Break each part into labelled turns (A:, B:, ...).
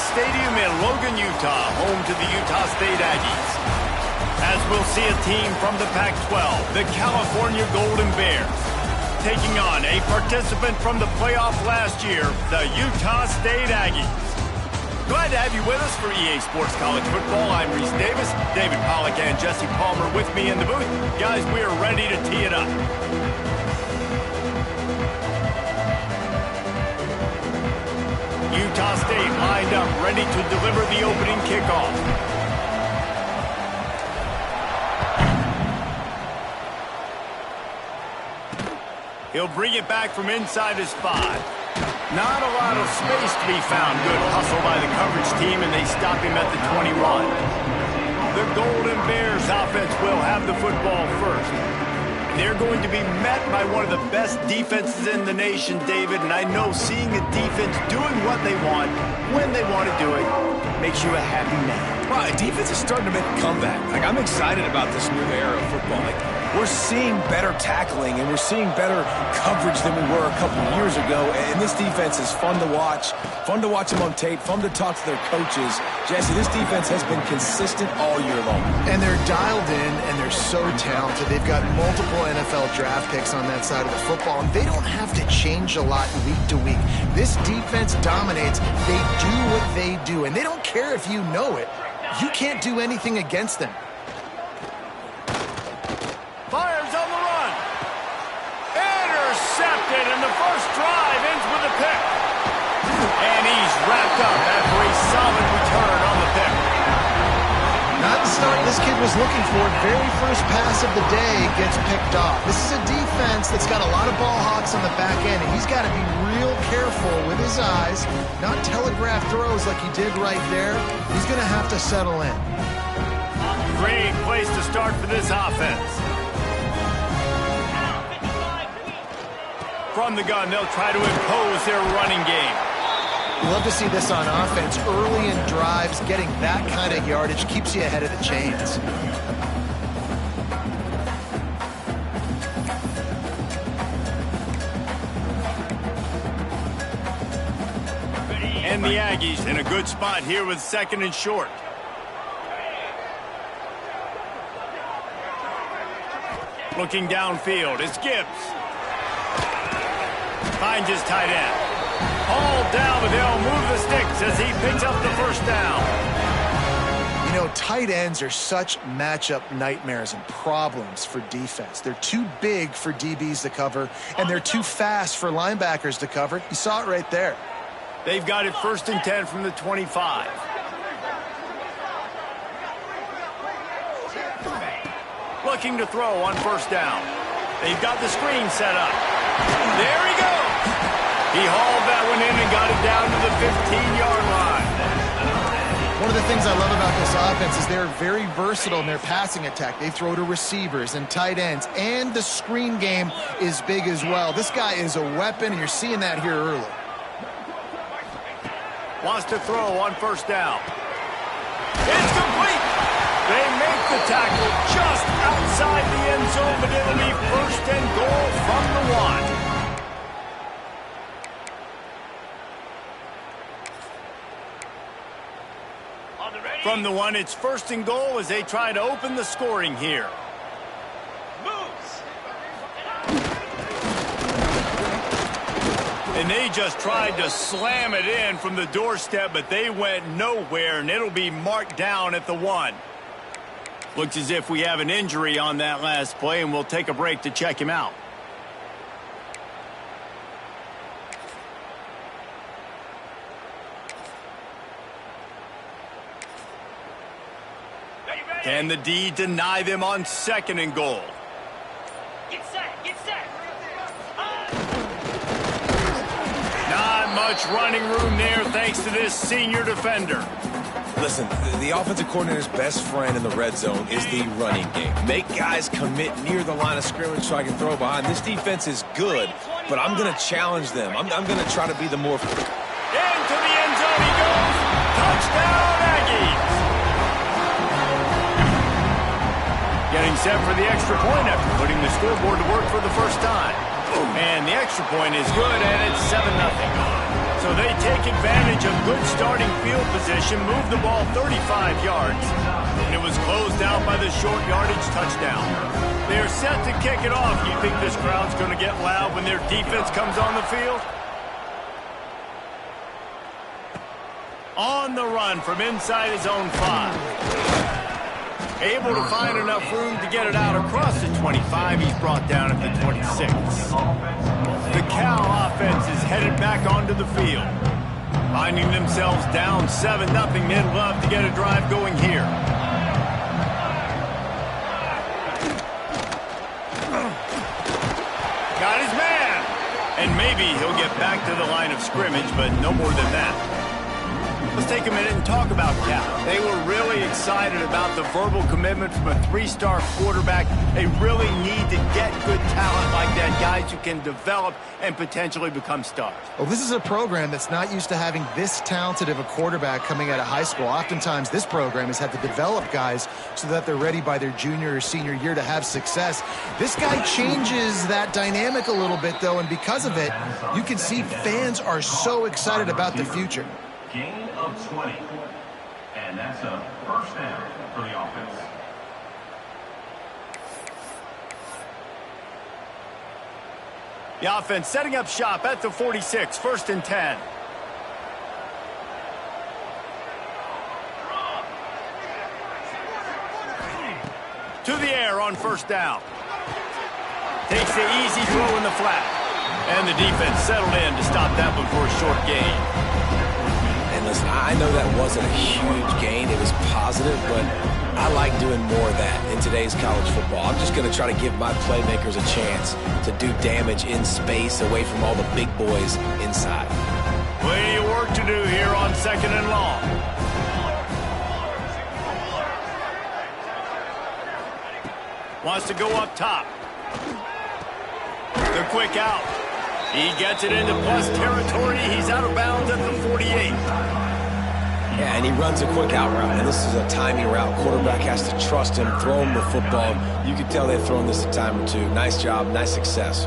A: Stadium in Logan, Utah, home to the Utah State Aggies. As we'll see a team from the Pac-12, the California Golden Bears, taking on a participant from the playoff last year, the Utah State Aggies. Glad to have you with us for EA Sports College Football. I'm Reese Davis, David Pollack and Jesse Palmer with me in the booth. Guys, we are ready to tee it up. Utah State lined up, ready to deliver the opening kickoff. He'll bring it back from inside his 5. Not a lot of space to be found. Good hustle by the coverage team, and they stop him at the 21. The Golden Bears offense will have the football first. They're going to be met by one of the best defenses in the nation, David, and I know seeing a defense doing what they want, when they want to do it, makes you a happy man.
B: Well, defense is starting to make a comeback. I'm excited about this new era of football. We're seeing better tackling, and we're seeing better coverage than we were a couple of years ago, and this defense is fun to watch them on tape, fun to talk to their coaches. Jesse, this defense has been consistent all year long.
C: And they're dialed in, and they're so talented. They've got multiple NFL draft picks on that side of the football, and they don't have to change a lot week to week. This defense dominates. They do what they do, and they don't care if you know it. You can't do anything against them.
A: Fires on the run. Intercepted, and the first drive ends with a pick. And he's wrapped up after a solid return on the pick.
C: Not the start this kid was looking for. Very first pass of the day gets picked off. This is a defense that's got a lot of ball hawks on the back end, and he's got to be real careful with his eyes, not telegraph throws like he did right there. He's going to have to settle in.
A: Great place to start for this offense. From the gun, they'll try to impose their running game.
C: You love to see this on offense. Early in drives, getting that kind of yardage keeps you ahead of the chains.
A: And the Aggies in a good spot here with 2nd and short. Looking downfield, it's Gibbs. Finds his tight end. All down, but they'll move the sticks as he picks up the first down.
C: You know, tight ends are such matchup nightmares and problems for defense. They're too big for DBs to cover, and they're too fast for linebackers to cover. You saw it right there.
A: They've got it 1st and 10 from the 25. Looking to throw on 1st down. They've got the screen set up. There he goes. He hauled that one in and got it down to the 15-yard line.
C: One of the things I love about this offense is they're very versatile in their passing attack. They throw to receivers and tight ends, and the screen game is big as well. This guy is a weapon, and you're seeing that here early.
A: Wants to throw on 1st down. It's complete. They make the tackle just outside the end zone, but it'll be 1st and goal from the 1. From the 1, it's 1st and goal as they try to open the scoring here. And they just tried to slam it in from the doorstep, but they went nowhere, and it'll be marked down at the 1. Looks as if we have an injury on that last play, and we'll take a break to check him out. Can the D deny them on 2nd and goal?
D: Get set, get set.
A: Not much running room there thanks to this senior defender.
B: Listen, the offensive coordinator's best friend in the red zone is the running game. Make guys commit near the line of scrimmage so I can throw behind. This defense is good, but I'm going to challenge them. I'm going to try to be the more...
A: Into the end zone he goes. Touchdown, Aggies. Getting set for the extra point after putting the scoreboard to work for the first time. And the extra point is good, and it's 7-0. So they take advantage of good starting field position, move the ball 35 yards, and it was closed out by the short yardage touchdown. They're set to kick it off. You think this crowd's going to get loud when their defense comes on the field? On the run from inside his own 5. Able to find enough room to get it out across the 25. He's brought down at the 26. The Cal offense is headed back onto the field. Finding themselves down 7-0, they'd love to get a drive going here. Got his man. And maybe he'll get back to the line of scrimmage, but no more than that. Let's take a minute and talk about Cal. They were really excited about the verbal commitment from a 3-star quarterback. They really need to get good talent like that, guys who can develop and potentially become stars.
C: Well, this is a program that's not used to having this talented of a quarterback coming out of high school. Oftentimes, this program has had to develop guys so that they're ready by their junior or senior year to have success. This guy changes that dynamic a little bit, though, and because of it, you can see fans are so excited about the future.
E: Gain of 20. And that's a first down for the offense.
A: The offense setting up shop at the 46, 1st and 10. To the air on 1st down. Takes the easy throw in the flat. And the defense settled in to stop that one for a short gain.
B: And listen, I know that wasn't a huge gain. It was positive, but I like doing more of that in today's college football. I'm just going to try to give my playmakers a chance to do damage in space away from all the big boys inside.
A: Plenty of work to do here on 2nd and long. Wants to go up top. The quick out. He gets it into plus territory. He's out of bounds at the 48.
B: Yeah, and he runs a quick out route, and this is a timing route. Quarterback has to trust him, throw him the football. You can tell they've thrown this a time or two. Nice job, nice success.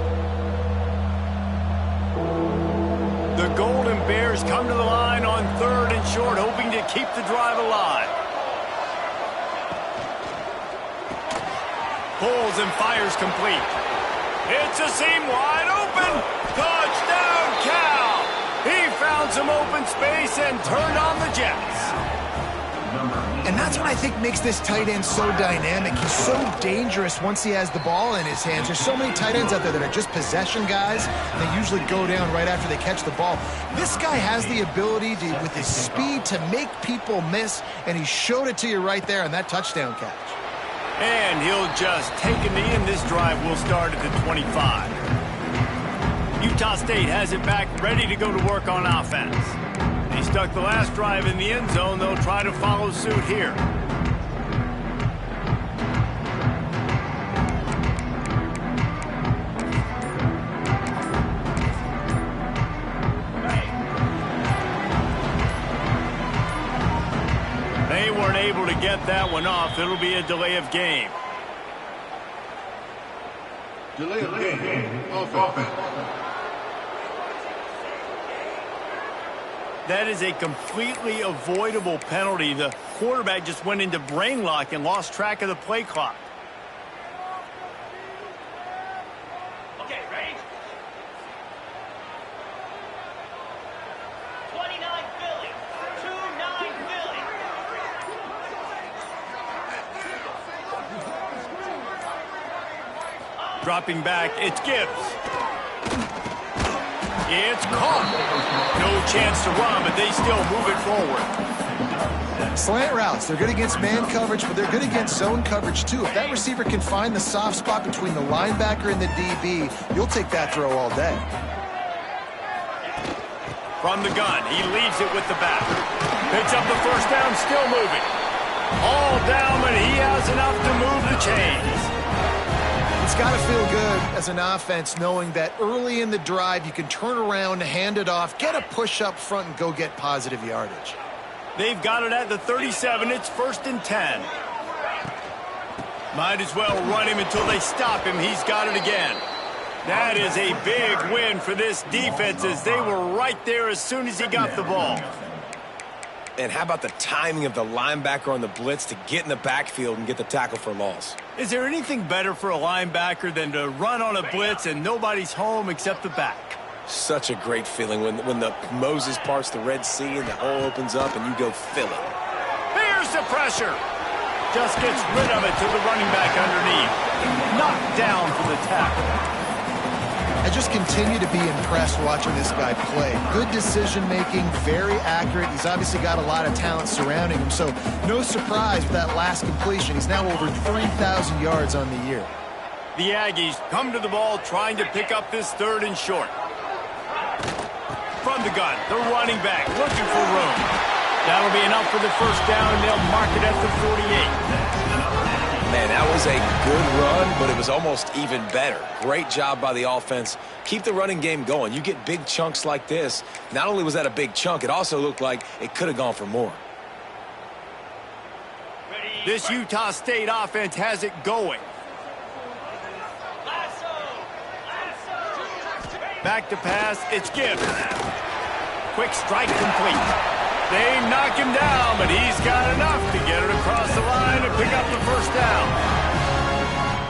A: The Golden Bears come to the line on 3rd and short, hoping to keep the drive alive. Pulls and fires complete. It's a seam wide open. Touchdown, Cal! He found some open space and turned on the Jets.
C: And that's what I think makes this tight end so dynamic. He's so dangerous once he has the ball in his hands. There's so many tight ends out there that are just possession guys. They usually go down right after they catch the ball. This guy has the ability to, with his speed, to make people miss, and he showed it to you right there on that touchdown catch.
A: And he'll just take a knee, and this drive will start at the 25. Utah State has it back, ready to go to work on offense. They stuck the last drive in the end zone. They'll try to follow suit here. They weren't able to get that one off. It'll be a delay of game.
F: Delay of game. Offense.
A: That is a completely avoidable penalty. The quarterback just went into brain lock and lost track of the play clock.
D: Okay, ready? 29 Philly. 2-9 Philly.
A: Dropping back, it's Gibbs. It's caught. No chance to run, but they still move it forward.
C: Slant routes, they're good against man coverage, but they're good against zone coverage too. If that receiver can find the soft spot between the linebacker and the DB, you'll take that throw all day.
A: From the gun, he leaves it with the back. Picks up the 1st down, still moving. All down, but he has enough to move the chains.
C: It's got to feel good as an offense knowing that early in the drive you can turn around, hand it off, get a push up front, and go get positive yardage.
A: They've got it at the 37. It's 1st and 10. Might as well run him until they stop him. He's got it again. That is a big win for this defense as they were right there as soon as he got the ball.
B: And how about the timing of the linebacker on the blitz to get in the backfield and get the tackle for loss?
A: Is there anything better for a linebacker than to run on a blitz and nobody's home except the back?
B: Such a great feeling when the Moses parts the Red Sea and the hole opens up and you go fill it.
A: Here's the pressure. Just gets rid of it to the running back underneath. Knocked down for the tackle.
C: I just continue to be impressed watching this guy play. Good decision-making, very accurate. He's obviously got a lot of talent surrounding him, so no surprise with that last completion. He's now over 3,000 yards on the year.
A: The Aggies come to the ball trying to pick up this 3rd and short. From the gun, the running back looking for room. That'll be enough for the first down, and they'll mark it at the 48.
B: Man, that was a good run, but it was almost even better. Great job by the offense. Keep the running game going. You get big chunks like this. Not only was that a big chunk, it also looked like it could have gone for more.
A: This Utah State offense has it going. Back to pass, it's Gibbs. Quick strike complete. They knock him down, but he's got enough to get it across the line and pick up the first down.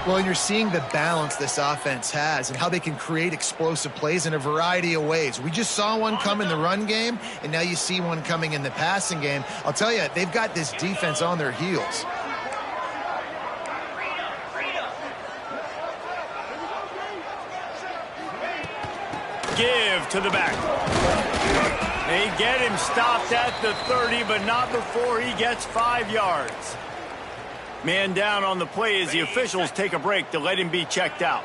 C: Well, and you're seeing the balance this offense has and how they can create explosive plays in a variety of ways. We just saw one come in the run game, and now you see one coming in the passing game. I'll tell you, they've got this defense on their heels.
A: Give to the back. They get him stopped at the 30, but not before he gets 5 yards. Man down on the play as the officials take a break to let him be checked out.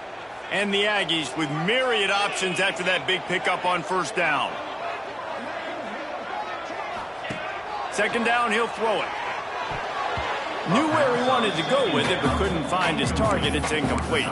A: And the Aggies with myriad options after that big pickup on first down. 2nd down, he'll throw it. Knew where he wanted to go with it, but couldn't find his target. It's incomplete.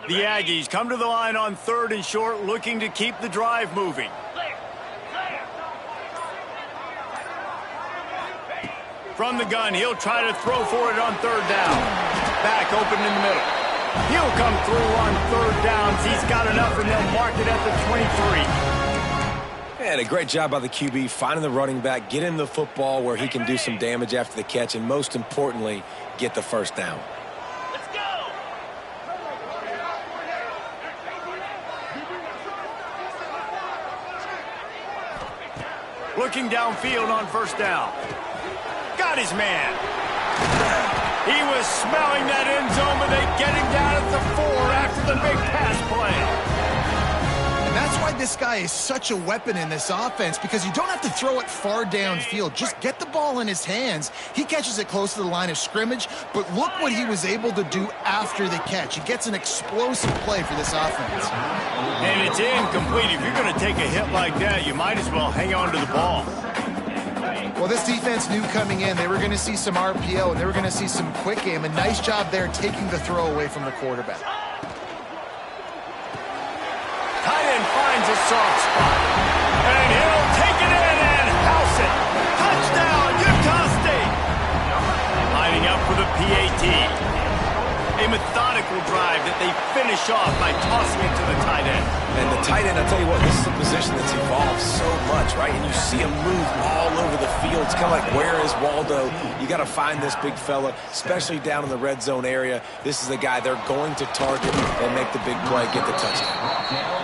A: The Aggies come to the line on 3rd and short, looking to keep the drive moving. From the gun, he'll try to throw for it on 3rd down. Back open in the middle. He'll come through on 3rd downs. He's got enough, and they'll mark it at the 23.
B: And a great job by the QB, finding the running back, get him the football where he can do some damage after the catch, and most importantly, get the first down.
A: Looking downfield on first down. Got his man. He was smelling that end zone, but they get him down at the 4 after the big pass play.
C: And that's why this guy is such a weapon in this offense, because you don't have to throw it far downfield. Just get the ball in his hands. He catches it close to the line of scrimmage, but look what he was able to do after the catch. He gets an explosive play for this offense.
A: And it's incomplete. If you're going to take a hit like that, you might as well hang on to the ball.
C: Well, this defense knew coming in they were going to see some RPO and they were going to see some quick game. A nice job there taking the throw away from the quarterback.
A: Tight end finds a soft spot. And he'll take it in and house it. Touchdown, Utah State. Lining up for the PAT. A methodical drive that they finish off by tossing it to the tight end.
B: And the tight end, I'll tell you what, this is a position that's evolved so much, right? And you see him move all over the field. It's kind of like, where is Waldo? You got to find this big fella, especially down in the red zone area. This is the guy they're going to target and make the big play, get the touchdown.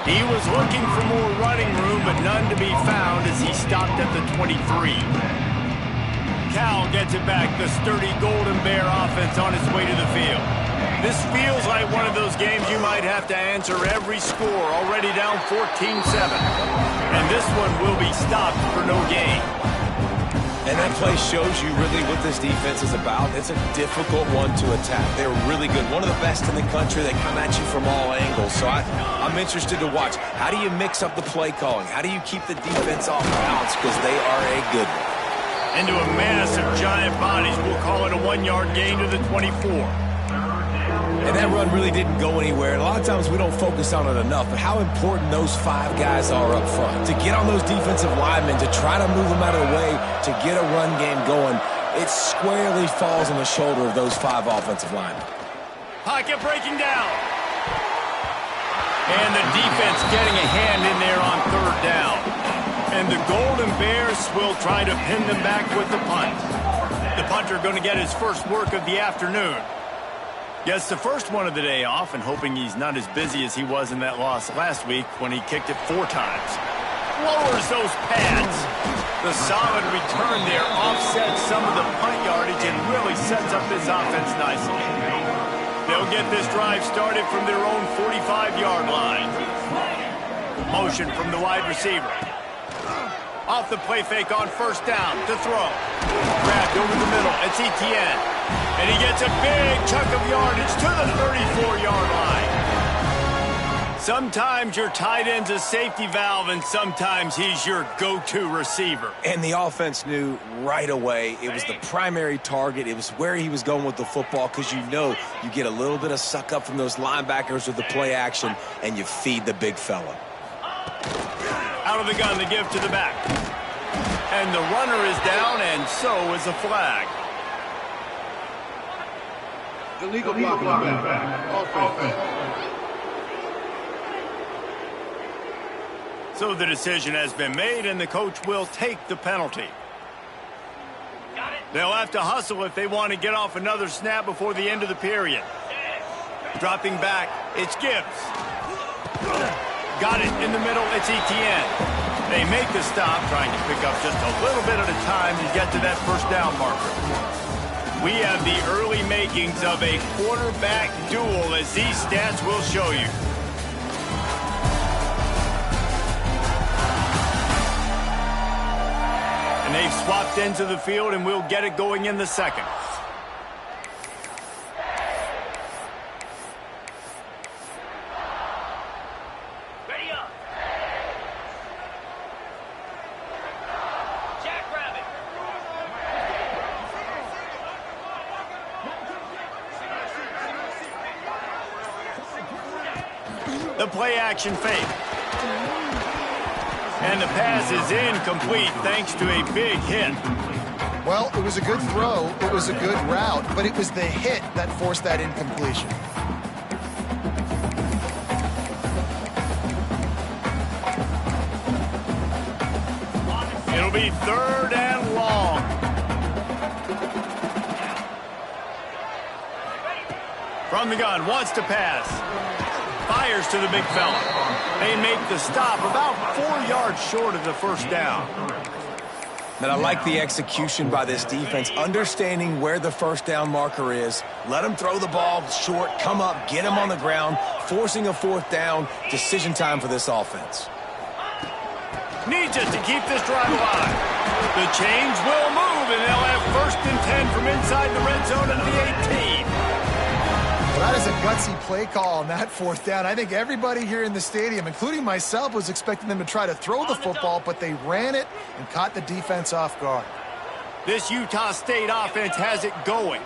A: He was looking for more running room, but none to be found as he stopped at the 23. Cal gets it back, the sturdy Golden Bear offense on its way to the field. This feels like one of those games you might have to answer every score, already down 14-7. And this one will be stopped for no gain.
B: And that play shows you really what this defense is about. It's a difficult one to attack. They're really good. One of the best in the country. They come at you from all angles. So I'm interested to watch. How do you mix up the play calling? How do you keep the defense off balance? Because they are a good one.
A: Into a mass of giant bodies. We'll call it a 1-yard gain to the 24.
B: And that run really didn't go anywhere. And a lot of times we don't focus on it enough, but how important those 5 guys are up front. To get on those defensive linemen, to try to move them out of the way, to get a run game going, it squarely falls on the shoulder of those 5 offensive linemen.
A: Pocket breaking down. And the defense getting a hand in there on 3rd down. And the Golden Bears will try to pin them back with the punt. The punter going to get his first work of the afternoon. Gets the first one of the day off and hoping he's not as busy as he was in that loss last week when he kicked it 4 times. Lowers those pads. The solid return there offsets some of the punt yardage and really sets up this offense nicely. They'll get this drive started from their own 45-yard line. Motion from the wide receiver. Off the play fake on 1st down to throw. Grabbed over the middle. It's Etienne. And he gets a big chunk of yardage to the 34-yard line. Sometimes your tight end's a safety valve, and sometimes he's your go-to receiver.
B: And the offense knew right away it was the primary target. It was where he was going with the football because you know you get a little bit of suck up from those linebackers with the play action, and you feed the big fella.
A: Out of the gun to give to the back. And the runner is down, and so is a flag.
F: Illegal blocking back. Offense.
A: So the decision has been made, and the coach will take the penalty. They'll have to hustle if they want to get off another snap before the end of the period. Dropping back, it's Gibbs. Got it in the middle, it's Etienne. They make the stop, trying to pick up just a little bit at a time to get to that 1st down marker. We have the early makings of a quarterback duel, as these stats will show you. And they've swapped into the field, and we'll get it going in the 2nd.
D: Ready up. Jackrabbit.
A: The play action fake. And the pass is incomplete thanks to a big hit.
C: Well, it was a good throw, it was a good route, but it was the hit that forced that incompletion.
A: It'll be 3rd and long. From the gun, wants to pass. Fires to the big fella. They make the stop about 4 yards short of the 1st down.
B: And I like the execution by this defense, understanding where the 1st down marker is. Let them throw the ball short, come up, get him on the ground, forcing a 4th down. Decision time for this offense.
A: Needs it to keep this drive alive. The chains will move, and they'll have 1st and 10 from inside the red zone into the 18.
C: Well, that is a gutsy play call on that 4th down. I think everybody here in the stadium, including myself, was expecting them to try to throw the football, but they ran it and caught the defense off guard.
A: This Utah State offense has it going.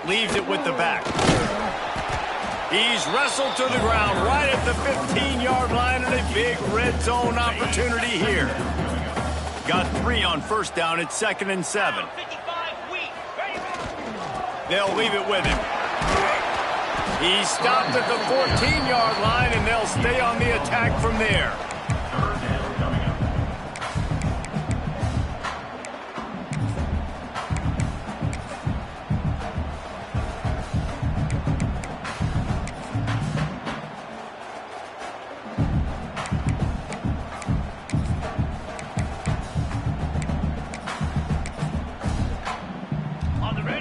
A: Leaves it with the back. He's wrestled to the ground right at the 15-yard line, and a big red zone opportunity here. Got 3 on 1st down. It's 2nd and 7. They'll leave it with him. He stopped at the 14-yard line, and they'll stay on the attack from there.
E: Third down coming up.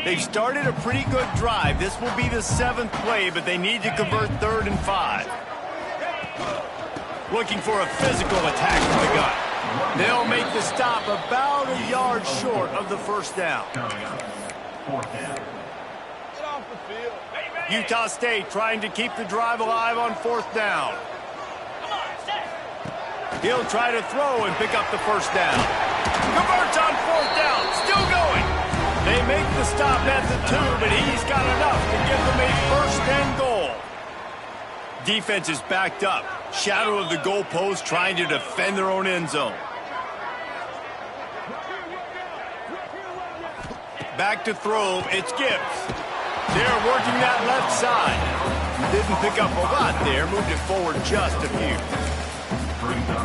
A: They've started a pretty good drive. This will be the 7th play, but they need to convert 3rd and 5. Looking for a physical attack from the gun. They'll make the stop about a yard short of the first down.
E: Coming up. 4th down.
A: Utah State trying to keep the drive alive on 4th down. He'll try to throw and pick up the first down. Converts on 4th down. Still going. They make the stop at the 2, but he's got enough to give them a 1st and goal. Defense is backed up. Shadow of the goalpost trying to defend their own end zone. Back to throw, it's Gibbs. They're working that left side. Didn't pick up a lot there, moved it forward just a few.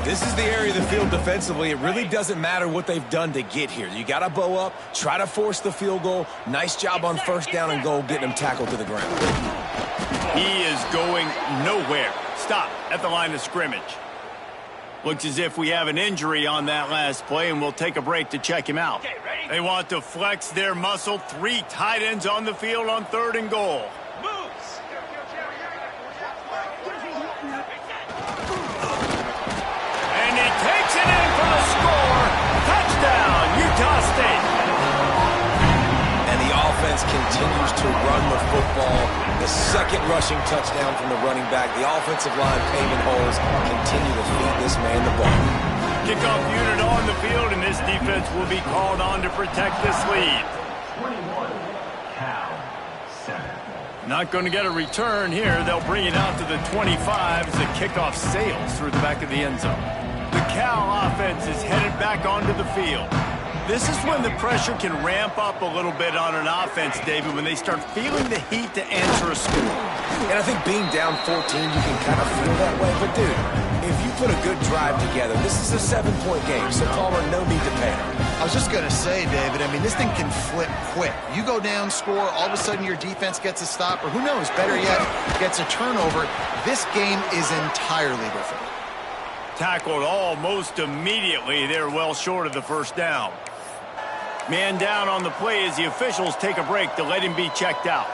B: This is the area of the field defensively. It really doesn't matter what they've done to get here. You got to bow up, try to force the field goal. Nice job on 1st down and goal, getting them tackled to the ground.
A: He is going nowhere. Stop at the line of scrimmage. Looks as if we have an injury on that last play, and we'll take a break to check him out. They want to flex their muscle. 3 tight ends on the field on 3rd and goal. And he takes it in for the score. Touchdown, Utah State.
B: And the offense continues to run the football. The 2nd rushing touchdown from the running back. The offensive line paving holes. Continue to feed this man the ball.
A: Kickoff unit on the field, and this defense will be called on to protect this lead.
E: 21. Cal. 7.
A: Not going to get a return here. They'll bring it out to the 25 as the kickoff sails through the back of the end zone. The Cal offense is headed back onto the field. This is when the pressure can ramp up a little bit on an offense, David, when they start feeling the heat to answer a score.
B: And I think being down 14, you can kind of feel that way. But, dude, if you put a good drive together, this is a 7-point game, so Palmer, no need to panic.
C: I was just going to say, David, I mean, this thing can flip quick. You go down, score, all of a sudden your defense gets a stop, or who knows, better yet, gets a turnover. This game is entirely different.
A: Tackled almost immediately. They're well short of the 1st down. Man down on the play as the officials take a break to let him be checked out.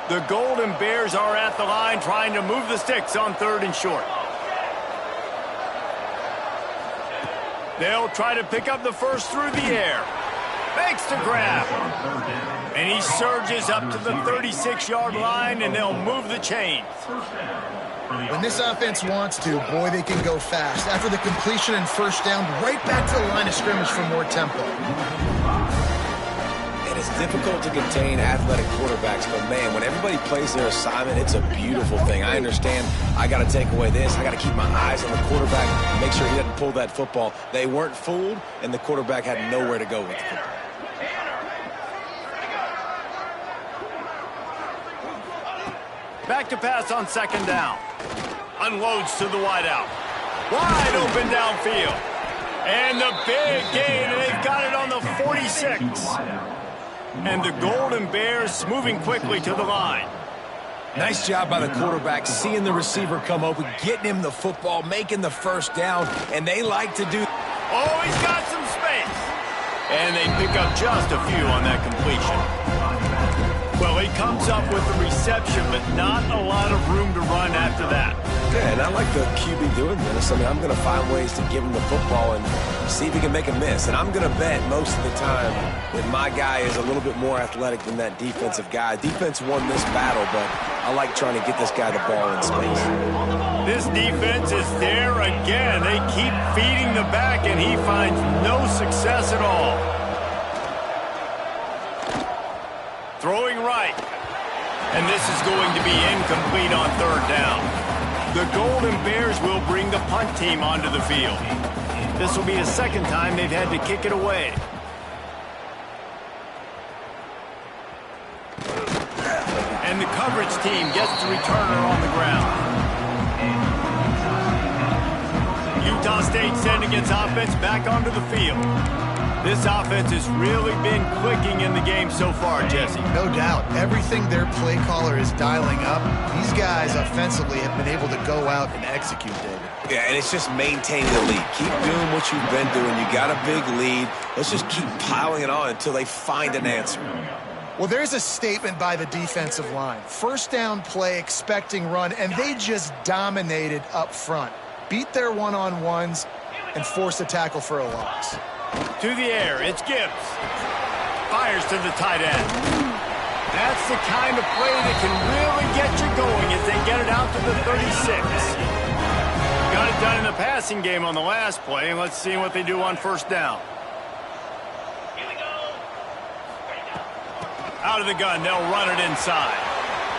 A: The Golden Bears are at the line trying to move the sticks on 3rd and short. They'll try to pick up the first through the air. Makes the grab. And he surges up to the 36-yard line, and they'll move the chains.
C: When this offense wants to, boy, they can go fast. After the completion and 1st down, right back to the line of scrimmage for more tempo.
B: And it's difficult to contain athletic quarterbacks, but, man, when everybody plays their assignment, it's a beautiful thing. I understand I got to take away this. I got to keep my eyes on the quarterback and make sure he doesn't pull that football. They weren't fooled, and the quarterback had nowhere to go with the football.
A: Back to pass on 2nd down. Unloads to the wideout. Wide open downfield. And the big gain, and they've got it on the 46. And the Golden Bears moving quickly to the line.
B: Nice job by the quarterback, seeing the receiver come open, getting him the football, making the 1st down, and they like to do...
A: Oh, he's got some space. And they pick up just a few on that completion. Well, he comes up with the reception, but not a lot of room to run after that.
B: Yeah, and I like the QB doing this. I mean, I'm going to find ways to give him the football and see if he can make a miss. And I'm going to bet most of the time that my guy is a little bit more athletic than that defensive guy. Defense won this battle, but I like trying to get this guy the ball in space.
A: This defense is there again. They keep feeding the back, and he finds no success at all. Throwing right. And this is going to be incomplete on 3rd down. The Golden Bears will bring the punt team onto the field. This will be the 2nd time they've had to kick it away. And And the coverage team gets the returner on the ground. Utah State sending its offense back onto the field. This offense has really been clicking in the game so far, Jesse.
C: No doubt. Everything their play caller is dialing up, these guys offensively have been able to go out and execute, David.
B: Yeah, and it's just maintaining the lead. Keep doing what you've been doing. You got a big lead. Let's just keep piling it on until they find an answer.
C: Well, there's a statement by the defensive line. First down play, expecting run, and they just dominated up front. Beat their one-on-ones and forced a tackle for a loss.
A: To the air, it's Gibbs. Fires to the tight end. That's the kind of play that can really get you going as they get it out to the 36. Got it done in the passing game on the last play, and let's see what they do on first down.
D: Here we go.
A: Out of the gun, they'll run it inside.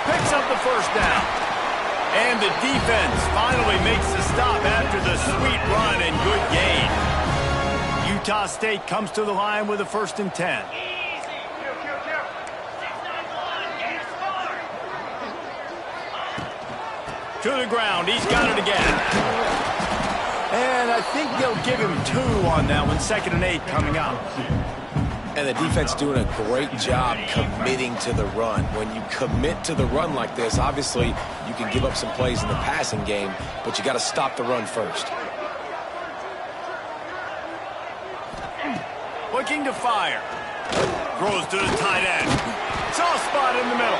A: Picks up the first down. And the defense finally makes the stop after the sweet run and good gain. Utah State comes to the line with a 1st and 10.
D: Easy. 691. Get smart.
A: To the ground, he's got it again. And I think they'll give him 2 on that one. 2nd and 8 coming up.
B: And the defense doing a great job committing to the run. When you commit to the run like this, obviously you can give up some plays in the passing game, but you got to stop the run first.
A: Looking to fire. Throws to the tight end. Soft spot in the middle.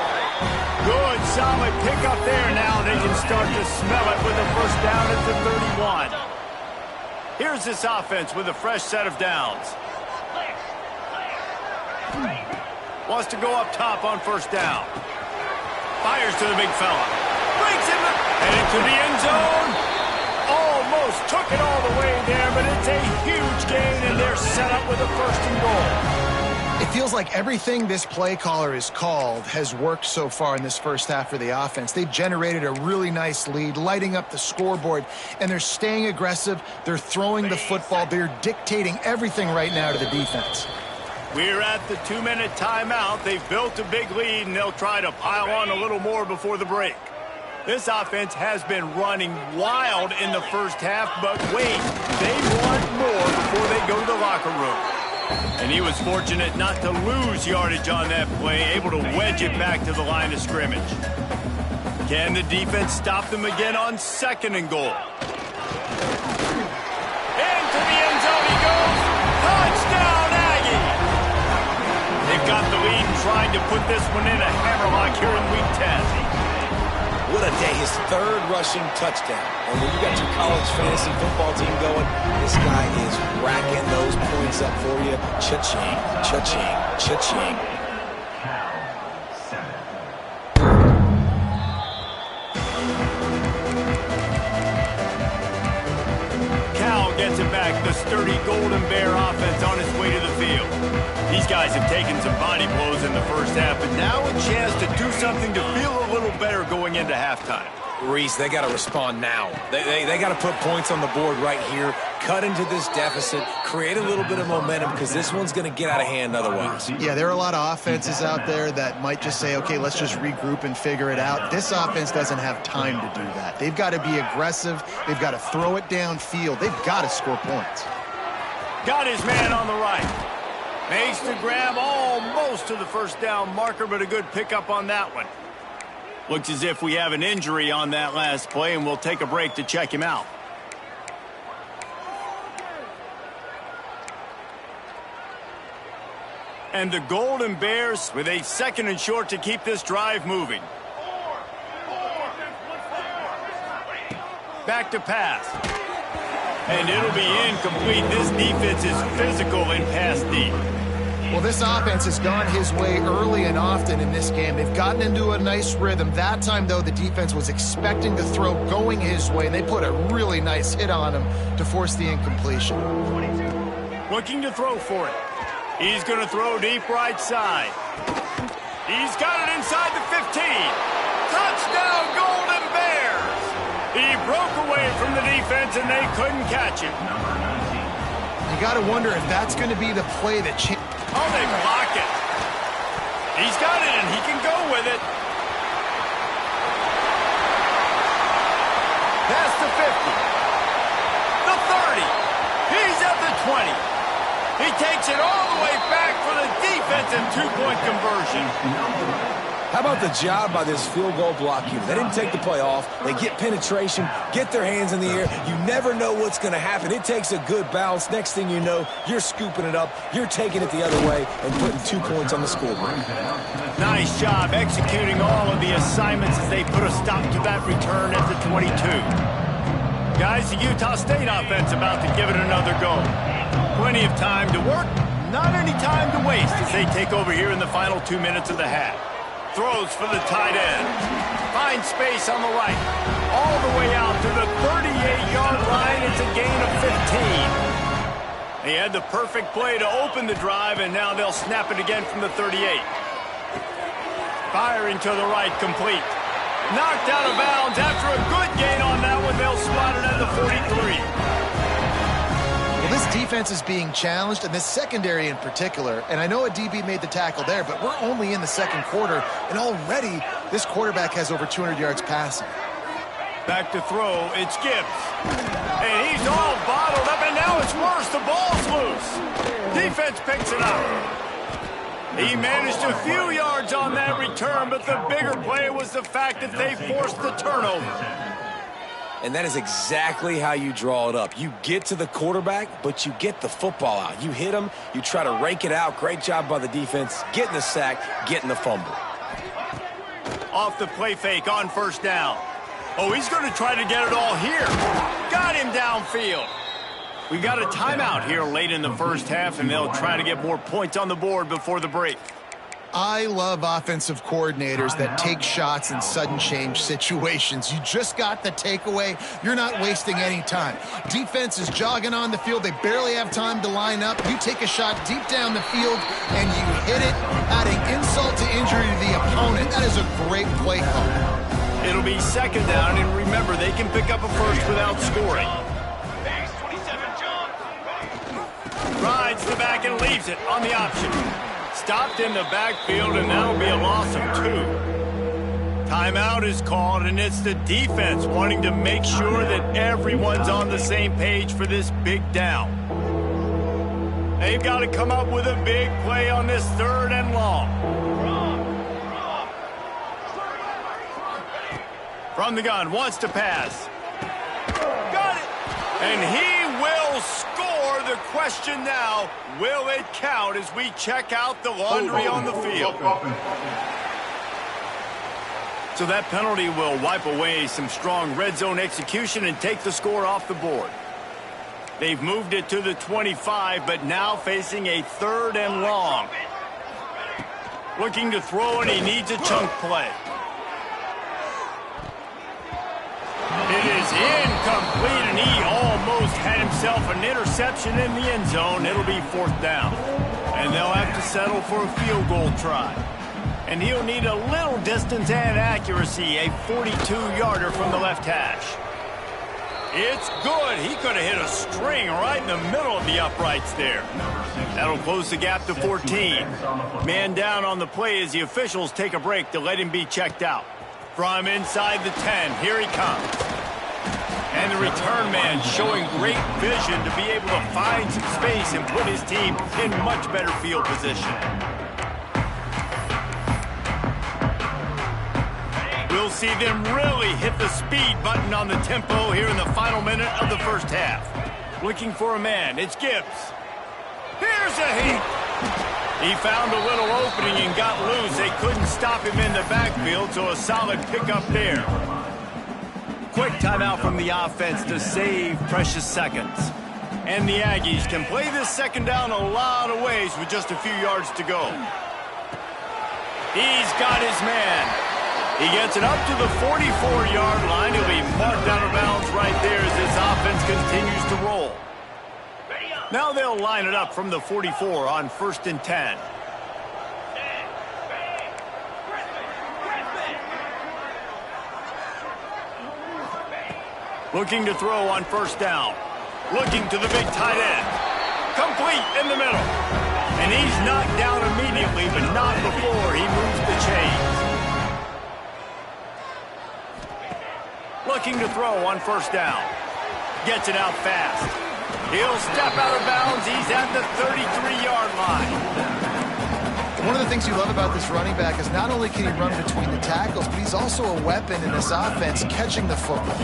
A: Good, solid pickup there. Now they can start to smell it with a 1st down at the 31. Here's this offense with a fresh set of downs. Wants to go up top on 1st down. Fires to the big fella. Breaks him and into the end zone. Almost took it all the way there, but it's a huge gain, and they're set up with a 1st and goal.
C: It feels like everything this play caller has called has worked so far in this first half for the offense. They've generated a really nice lead, lighting up the scoreboard, and they're staying aggressive. They're throwing the football. They're dictating everything right now to the defense.
A: We're at the 2-minute timeout. They've built a big lead, and they'll try to pile on a little more before the break. This offense has been running wild in the first half, but wait, they want more before they go to the locker room. And he was fortunate not to lose yardage on that play, able to wedge it back to the line of scrimmage. Can the defense stop them again on 2nd and goal? Into the end zone he goes. Touchdown, Aggie! They've got the lead and trying to put this one in a hammerlock here in Week 10.
B: What a day, his 3rd rushing touchdown. And when you got your college fantasy football team going, this guy is racking those points up for you. Cha-ching, cha-ching, cha-ching.
E: Cal, 7.
A: Cal gets it back. The sturdy Golden Bear offense on its way to the field. These guys have taken some body blows in the first half, but now a chance to do something to feel a little better going into halftime.
B: Reese, they got to respond now. They got to put points on the board right here, cut into this deficit, create a little bit of momentum, because this one's going to get out of hand otherwise.
C: Yeah, there are a lot of offenses out there that might just say, okay, let's just regroup and figure it out. This offense doesn't have time to do that. They've got to be aggressive. They've got to throw it downfield. They've got to score points.
A: Got his man on the right. Makes the grab almost to the 1st down marker, but a good pickup on that one. Looks as if we have an injury on that last play, and we'll take a break to check him out. And the Golden Bears with a 2nd and short to keep this drive moving. Back to pass. And it'll be incomplete. This defense is physical and pass deep.
C: Well, this offense has gone his way early and often in this game. They've gotten into a nice rhythm. That time, though, the defense was expecting the throw going his way, and they put a really nice hit on him to force the incompletion.
A: Looking to throw for it. He's going to throw deep right side. He's got it inside the 15. Touchdown, Golden Bears! He broke away from the defense, and they couldn't catch him.
C: You got to wonder if that's going to be the play that
A: Oh, they block it. He's got it, and he can go with it. past the 50. The 30. He's at the 20. He takes it all the way back for the defensive two-point conversion.
B: How about the job by this field goal block unit? They didn't take the play off. They get penetration, get their hands in the air. You never know what's going to happen. It takes a good bounce. Next thing you know, you're scooping it up. You're taking it the other way and putting 2 points on the scoreboard.
A: Nice job executing all of the assignments as they put a stop to that return at the 22. Guys, the Utah State offense about to give it another go. Plenty of time to work, not any time to waste as they take over here in the final 2 minutes of the half. Throws for the tight end. Finds space on the right. All the way out to the 38-yard line. It's a gain of 15. They had the perfect play to open the drive, and now they'll snap it again from the 38. Firing to the right, complete. Knocked out of bounds after a good gain on that one. They'll spot it at the 43.
C: Well, this defense is being challenged, and this secondary in particular, and I know a DB made the tackle there, but we're only in the second quarter, and already this quarterback has over 200 yards passing.
A: Back to throw, it's Gibbs. And he's all bottled up, and now it's worse. The ball's loose. Defense picks it up. He managed a few yards on that return, but the bigger play was the fact that they forced the turnover.
B: And that is exactly how you draw it up. You get to the quarterback, but you get the football out. You hit him, you try to rake it out. Great job by the defense, getting the sack, getting the fumble.
A: Off the play fake on first down. Oh, he's going to try to get it all here. Got him downfield. We got a timeout here late in the first half, and they'll try to get more points on the board before the break.
C: I love offensive coordinators that take shots in sudden change situations. You just got the takeaway. You're not wasting any time. Defense is jogging on the field. They barely have time to line up. You take a shot deep down the field, and you hit it, adding insult to injury to the opponent. That is a great play call.
A: It'll be second down, and remember, they can pick up a first without scoring. Rides the back and leaves it on the option. Stopped in the backfield, and that'll be a loss of 2. Timeout is called, and it's the defense wanting to make sure that everyone's on the same page for this big down. They've got to come up with a big play on this 3rd and long. From the gun, wants to pass. Got it! And he will score. The question now, will it count as we check out the laundry on the field? So that penalty will wipe away some strong red zone execution and take the score off the board. They've moved it to the 25, but now facing a 3rd and long. Looking to throw, and he needs a chunk play. It is incomplete, and he almost had himself an interception in the end zone. It'll be 4th down, and they'll have to settle for a field goal try. And he'll need a little distance and accuracy, a 42-yarder from the left hash. It's good. He could have hit a string right in the middle of the uprights there. That'll close the gap to 14. Man down on the play as the officials take a break to let him be checked out. From inside the 10, here he comes. And the return man showing great vision to be able to find some space and put his team in much better field position. We'll see them really hit the speed button on the tempo here in the final minute of the first half. Looking for a man, it's Gibbs. Here's a hit. He found a little opening and got loose. They couldn't stop him in the backfield, so a solid pickup there. Quick timeout from the offense to save precious seconds. And the Aggies can play this second down a lot of ways with just a few yards to go. He's got his man. He gets it up to the 44-yard line. He'll be marked out of bounds right there as this offense continues to roll. Now they'll line it up from the 44 on 1st and 10. Looking to throw on 1st down. Looking to the big tight end. Complete in the middle. And he's knocked down immediately, but not before he moves the chains. looking to throw on first down. Gets it out fast. He'll step out of bounds. He's at the 33-yard line.
C: One of the things you love about this running back is not only can he run between the tackles, but he's also a weapon in this offense catching the football.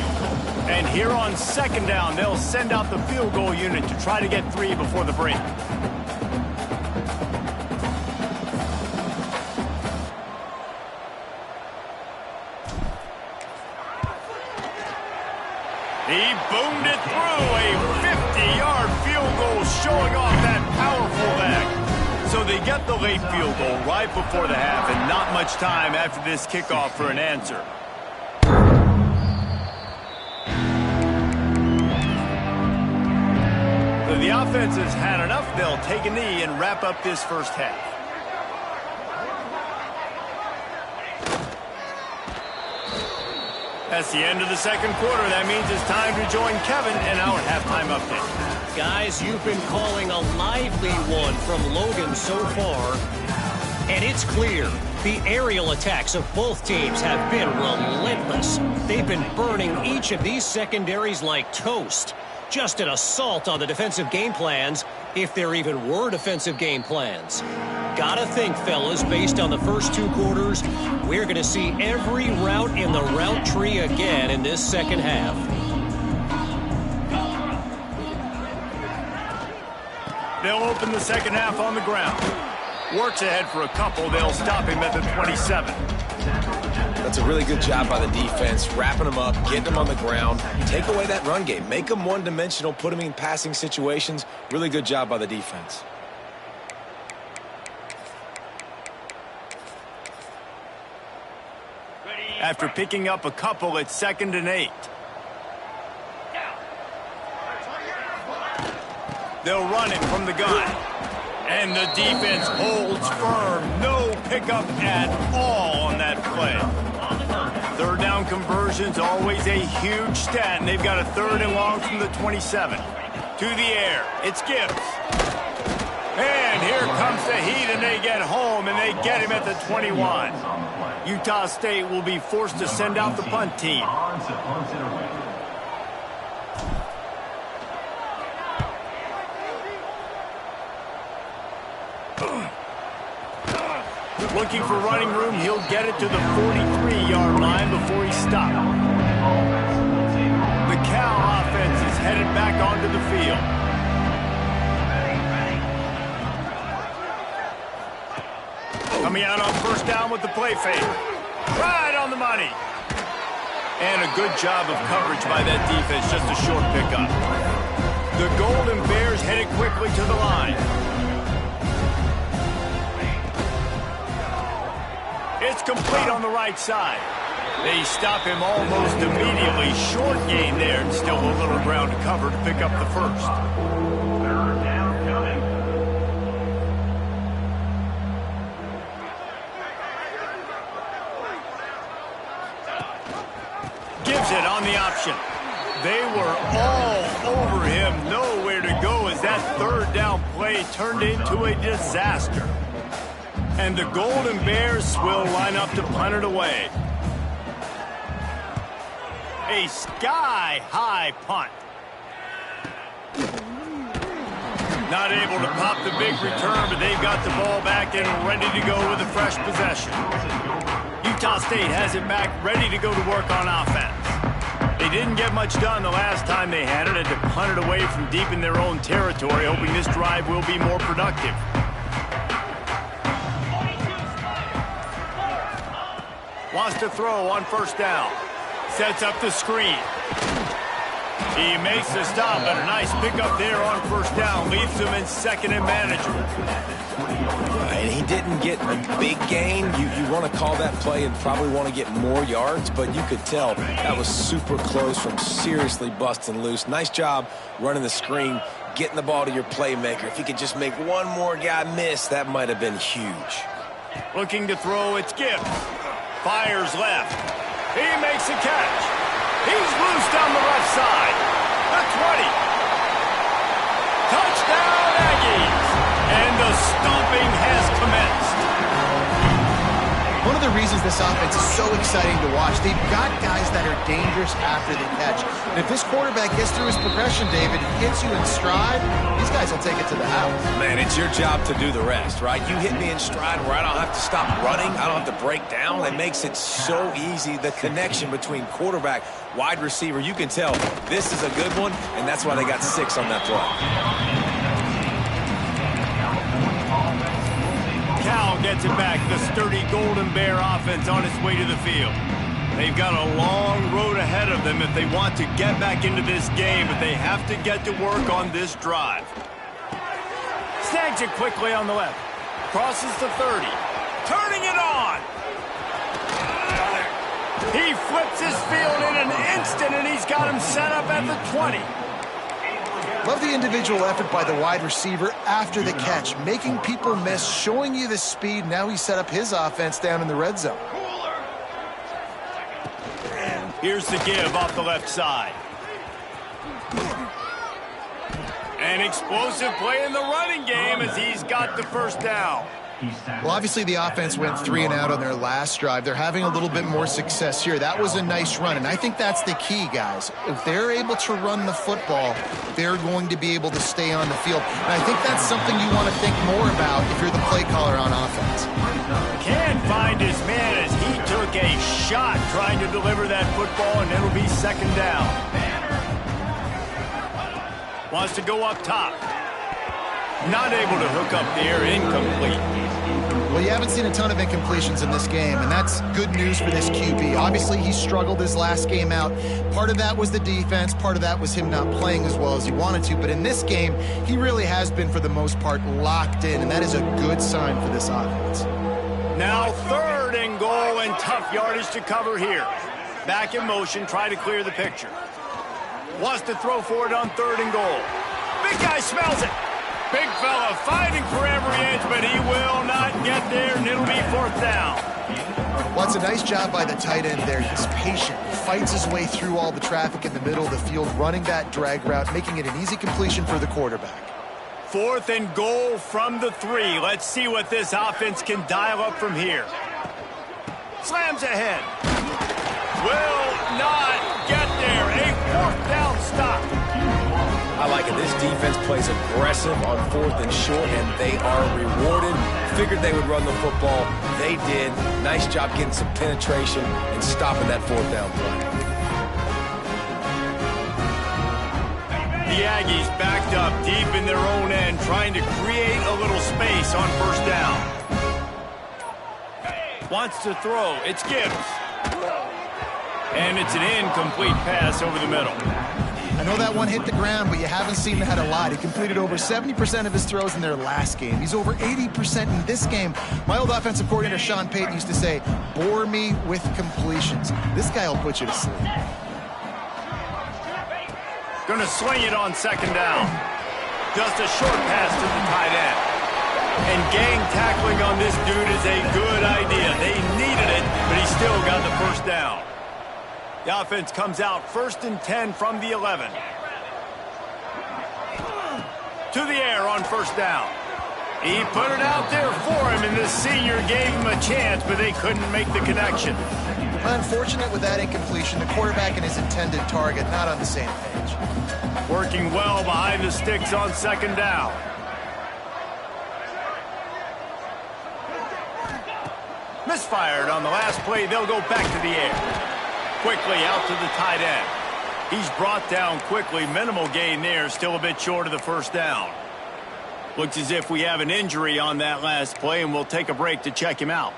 A: And here on second down, they'll send out the field goal unit to try to get 3 before the break. He boomed it through, a 50-yard field goal showing off that powerful leg. So they get the late field goal right before the half and not much time after this kickoff for an answer. So the offense has had enough. They'll take a knee and wrap up this first half. That's the end of the second quarter. That means it's time to join Kevin in our halftime update.
G: Guys, you've been calling a lively one from Logan so far. And it's clear, the aerial attacks of both teams have been relentless. They've been burning each of these secondaries like toast. Just an assault on the defensive game plans, if there even were defensive game plans. Gotta think, fellas, based on the first 2 quarters, we're going to see every route in the route tree again in this second half.
A: They'll open the second half on the ground. Works ahead for a couple. They'll stop him at the 27.
B: That's a really good job by the defense, wrapping them up, getting them on the ground. Take away that run game. Make them one-dimensional, put them in passing situations. Really good job by the defense.
A: After picking up a couple, it's 2nd and 8. They'll run it from the gun. And the defense holds firm. No pickup at all on that play. Third down conversion's always a huge stat, and they've got a 3rd and long from the 27. To the air, it's Gibbs. And here comes the heat, and they get home, and they get him at the 21. Utah State will be forced to send out the punt team. Looking for running room, he'll get it to the 43-yard line before he stopped. The Cal offense is headed back onto the field. Coming out on first down with the play fake. Right on the money. And a good job of coverage by that defense, just a short pickup. The Golden Bears headed quickly to the line. It's complete on the right side. They stop him almost immediately. Short gain there, and still a little ground to cover to pick up the first.
E: Third down coming.
A: Gives it on the option. They were all over him. Nowhere to go as that third down play turned into a disaster. And the Golden Bears will line up to punt it away. A sky-high punt. Not able to pop the big return, but they've got the ball back and ready to go with a fresh possession. Utah State has it back, ready to go to work on offense. They didn't get much done the last time they had it, and to punt it away from deep in their own territory, hoping this drive will be more productive. Wants to throw on first down. Sets up the screen. He makes the stop, but a nice pickup there on first down. Leaves him in 2nd and manageable.
B: And he didn't get a big gain. You want to call that play and probably want to get more yards, but you could tell that was super close from seriously busting loose. Nice job running the screen, getting the ball to your playmaker. If he could just make one more guy miss, that might have been huge.
A: Looking to throw, it's Gibbs. Fires left. He makes a catch. He's loose down the left side. The 20. Touchdown, Aggies. And the stomping has commenced.
C: One of the reasons this offense is so exciting to watch, they've got guys that are dangerous after the catch. And if this quarterback gets through his progression, David, hits you in stride, these guys will take it to the house.
B: Man, it's your job to do the rest, right? You hit me in stride where I don't have to stop running. I don't have to break down. It makes it so easy. The connection between quarterback, wide receiver, you can tell this is a good one, and that's why they got 6 on that play.
A: Cal gets it back. The sturdy Golden Bear offense on its way to the field. They've got a long road ahead of them if they want to get back into this game, but they have to get to work on this drive. Snags it quickly on the left. Crosses the 30. Turning it on. He flips his field in an instant, and he's got him set up at the 20.
C: Love the individual effort by the wide receiver after the catch, making people miss, showing you the speed. Now he set up his offense down in the red zone.
A: Here's the give off the left side. An explosive play in the running game as he's got the first down.
C: Well, obviously the offense went 3 and out on their last drive. They're having a little bit more success here. That was a nice run, and I think that's the key, guys. If they're able to run the football, they're going to be able to stay on the field. And I think that's something you want to think more about if you're the play caller on offense.
A: Can't find his man as he took a shot trying to deliver that football, and it'll be second down. Wants to go up top. Not able to hook up there, incomplete.
C: Well, you haven't seen a ton of incompletions in this game, and that's good news for this QB. Obviously, he struggled his last game out. Part of that was the defense. Part of that was him not playing as well as he wanted to. But in this game, he really has been, for the most part, locked in, and that is a good sign for this offense.
A: Now 3rd and goal, and tough yardage to cover here. Back in motion, try to clear the picture. Wants to throw for it on 3rd and goal. Big guy smells it. Big fella fighting for every inch, but he will not get there, and it'll be 4th down.
C: Well, it's a nice job by the tight end there. He's patient. He fights his way through all the traffic in the middle of the field, running that drag route, making it an easy completion for the quarterback.
A: 4th and goal from the 3. Let's see what this offense can dial up from here. Slams ahead. Will not get there. A 4th down stop.
B: I like it. This defense plays aggressive on 4th and short, and they are rewarded. Figured they would run the football. They did. Nice job getting some penetration and stopping that 4th down play.
A: The Aggies backed up deep in their own end, trying to create a little space on 1st down. Wants to throw. It's Gibbs. And it's an incomplete pass over the middle.
C: I know that one hit the ground, but you haven't seen that a lot. He completed over 70% of his throws in their last game. He's over 80% in this game. My old offensive coordinator, Sean Payton, used to say, bore me with completions. This guy will put you to sleep.
A: Gonna swing it on 2nd down. Just a short pass to the tight end. And gang tackling on this dude is a good idea. They needed it, but he still got the 1st down. The offense comes out 1st and 10 from the 11. To the air on 1st down. He put it out there for him, and the senior gave him a chance, but they couldn't make the connection.
C: Unfortunate with that incompletion. The quarterback and his intended target not on the same page.
A: Working well behind the sticks on 2nd down. Misfired on the last play. They'll go back to the air. Quickly out to the tight end. He's brought down quickly. Minimal gain there. Still a bit short of the 1st down. Looks as if we have an injury on that last play, and we'll take a break to check him out.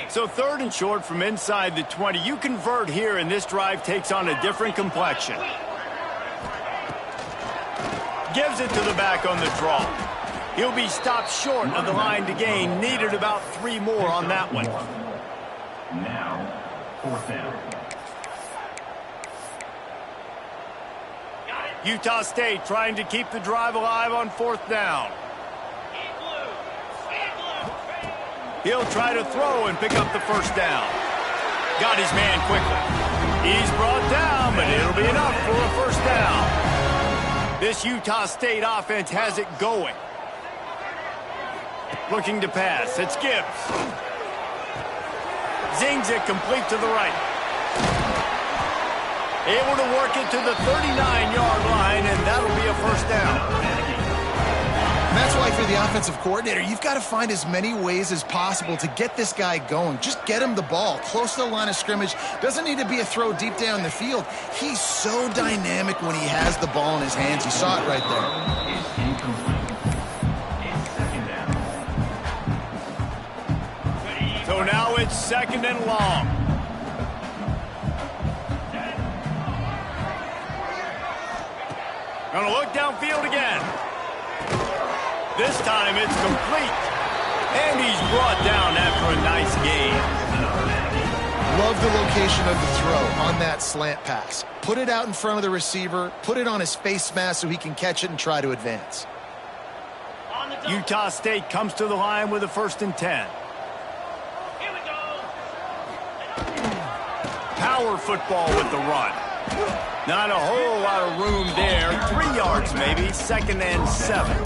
A: So 3rd and short from inside the 20. You convert here, and this drive takes on a different complexion. Gives it to the back on the draw. He'll be stopped short of the line to gain. Needed about 3 more on that one.
E: Now, 4th down.
A: Utah State trying to keep the drive alive on 4th down. He'll try to throw and pick up the 1st down. Got his man quickly. He's brought down, but it'll be enough for a 1st down. This Utah State offense has it going. Looking to pass. It's Gibbs. Zings it complete to the right. Able to work it to the 39-yard line, and that'll be a first down.
C: And that's why if you're the offensive coordinator, you've got to find as many ways as possible to get this guy going. Just get him the ball close to the line of scrimmage. Doesn't need to be a throw deep down the field. He's so dynamic when he has the ball in his hands. You saw it right there.
A: So now it's second and long. Gonna look downfield again. This time it's complete. And he's brought down after a nice gain.
C: Love the location of the throw on that slant pass. Put it out in front of the receiver, put it on his face mask so he can catch it and try to advance.
A: Utah State comes to the line with a 1st and 10.
D: Here we go.
A: Power football with the run. Not a whole lot of room there. 3 yards maybe, 2nd and 7.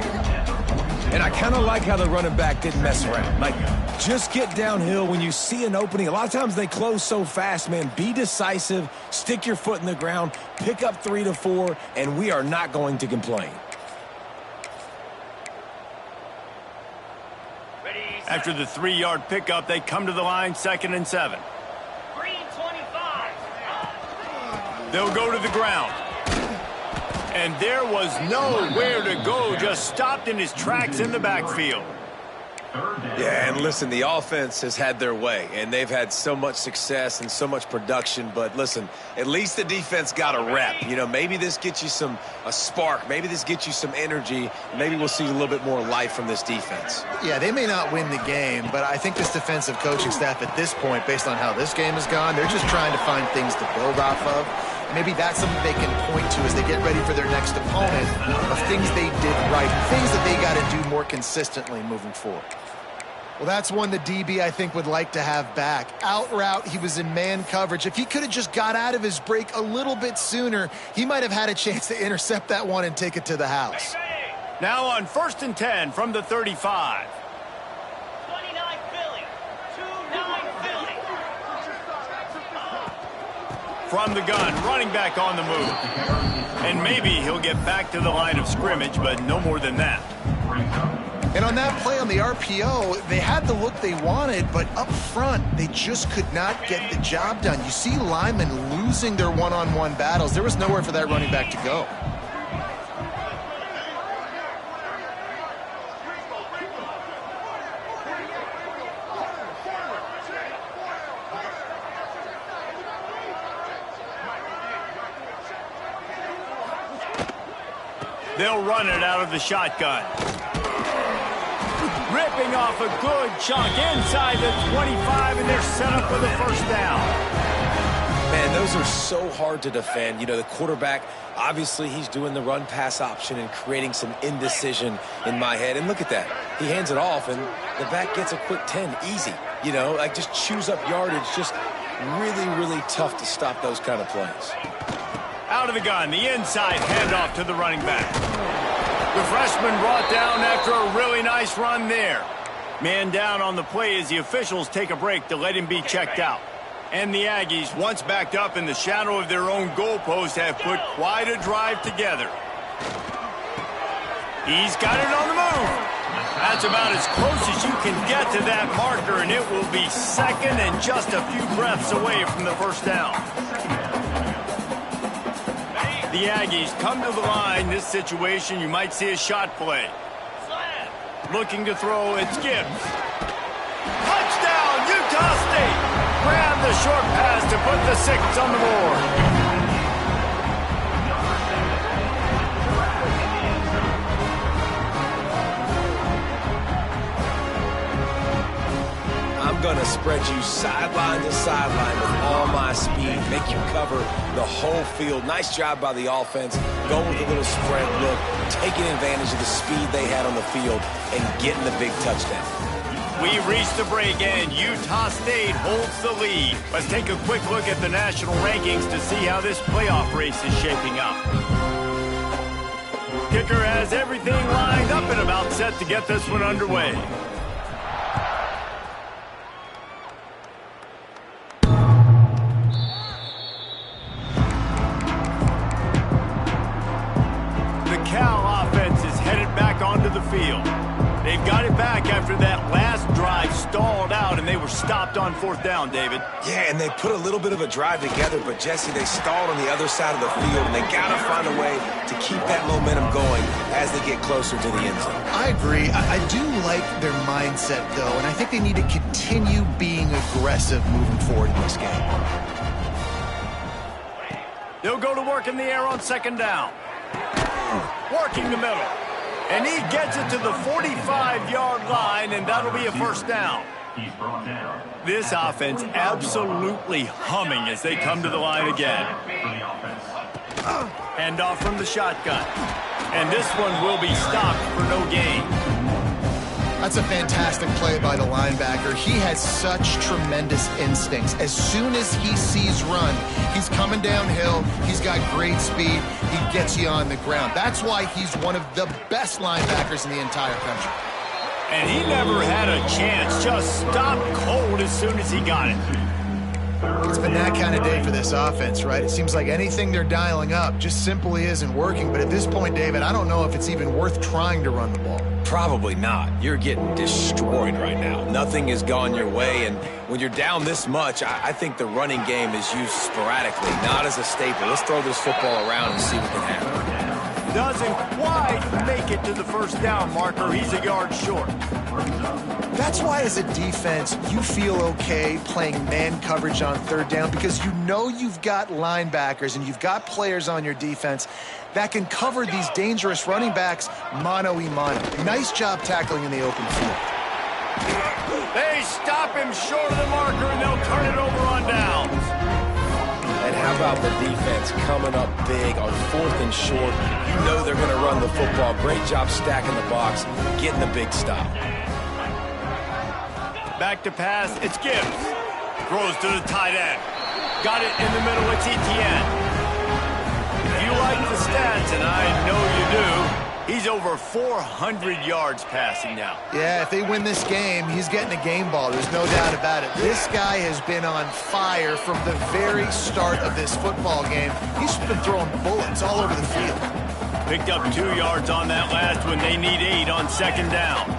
B: And I kind of like how the running back didn't mess around. Like, just get downhill when you see an opening. A lot of times they close so fast, man. Be decisive, stick your foot in the ground, pick up 3 to 4, and we are not going to complain.
A: After the 3-yard pickup, they come to the line, 2nd and 7.
D: Green 25.
A: They'll go to the ground. And there was nowhere to go, just stopped in his tracks in the backfield.
B: Yeah, and listen, the offense has had their way, and they've had so much success and so much production. But listen, at least the defense got a rep. You know, maybe this gets you a spark. Maybe this gets you some energy. Maybe we'll see a little bit more life from this defense.
C: Yeah, they may not win the game, but I think this defensive coaching staff at this point, based on how this game has gone, they're just trying to find things to build off of. Maybe that's something they can point to as they get ready for their next opponent of things they did right, things that they got to do more consistently moving forward. Well, that's one the DB, I think, would like to have back. Out route, he was in man coverage. If he could have just got out of his break a little bit sooner, he might have had a chance to intercept that one and take it to the house.
A: Now on 1st and 10 from the 35.
D: 29 Philly. 2-9 Philly.
A: From the gun, running back on the move. And maybe he'll get back to the line of scrimmage, but no more than that.
C: And on that play on the RPO, they had the look they wanted, but up front, they just could not get the job done. You see linemen losing their one-on-one battles. There was nowhere for that running back to go.
A: They'll run it out of the shotgun. Ripping off a good chunk inside the 25, and they're set up with a 1st down.
B: Man, those are so hard to defend. You know, the quarterback, obviously he's doing the run-pass option and creating some indecision in my head. And look at that. He hands it off, and the back gets a quick 10. Easy. You know, like just chews up yardage. Just really, really tough to stop those kind of plays.
A: Out of the gun, the inside handoff to the running back. The freshman brought down after a really nice run there. Man down on the play as the officials take a break to let him be checked out. And the Aggies, once backed up in the shadow of their own goalpost, have put quite a drive together. He's got it on the move. That's about as close as you can get to that marker, and it will be 2nd and just a few breaths away from the 1st down. The Aggies come to the line. This situation, you might see a shot play. Looking to throw, it's Gibbs. Touchdown, Utah State. Grab the short pass to put the 6 on the board.
B: I'm going to spread you sideline to sideline with all my speed, make you cover the whole field. Nice job by the offense, going with a little spread look, taking advantage of the speed they had on the field and getting the big touchdown.
A: We reached the break, and Utah State holds the lead. Let's take a quick look at the national rankings to see how this playoff race is shaping up. kicker has everything lined up and about set to get this one underway. The Cal offense is headed back onto the field. They've got it back after that last drive stalled out, and they were stopped on 4th down, David.
B: Yeah, and they put a little bit of a drive together, but, Jesse, they stalled on the other side of the field, and they got to find a way to keep that momentum going as they get closer to the end zone.
C: I agree. I do like their mindset, though, and I think they need to continue being aggressive moving forward in this game.
A: They'll go to work in the air on 2nd down. Working the middle. And he gets it to the 45-yard line, and that'll be a 1st down.
E: He's brought down.
A: This offense absolutely humming as they come to the line again.
E: For the offense.
A: Hand off from the shotgun. And this one will be stopped for no gain.
C: That's a fantastic play by the linebacker. He has such tremendous instincts. As soon as he sees run, he's coming downhill. He's got great speed. He gets you on the ground. That's why he's one of the best linebackers in the entire country.
A: And he never had a chance. Just stopped cold as soon as he got it.
C: It's been that kind of day for this offense, right? It seems like anything they're dialing up just simply isn't working. But at this point, David, I don't know if it's even worth trying to run the ball.
B: Probably not. You're getting destroyed right now. Nothing has gone your way, and when you're down this much, I think the running game is used sporadically, not as a staple. Let's throw this football around and see what can happen.
A: Doesn't quite make it to the 1st down marker. He's a yard short.
C: That's why, as a defense, you feel okay playing man coverage on 3rd down, because you know you've got linebackers and you've got players on your defense that can cover these dangerous running backs mano-a-mano. Nice job tackling in the open field.
A: They stop him short of the marker, and they'll turn it over on downs.
B: And how about the defense coming up big on 4th and short? You know they're going to run the football. Great job stacking the box, getting the big stop.
A: Back to pass, it's Gibbs. Throws to the tight end. Got it in the middle, it's Etienne. If you like the stats, and I know you do, he's over 400 yards passing now.
C: Yeah, if they win this game, he's getting a game ball. There's no doubt about it. This guy has been on fire from the very start of this football game. He's been throwing bullets all over the field.
A: Picked up 2 yards on that last one. They need 8 on 2nd down.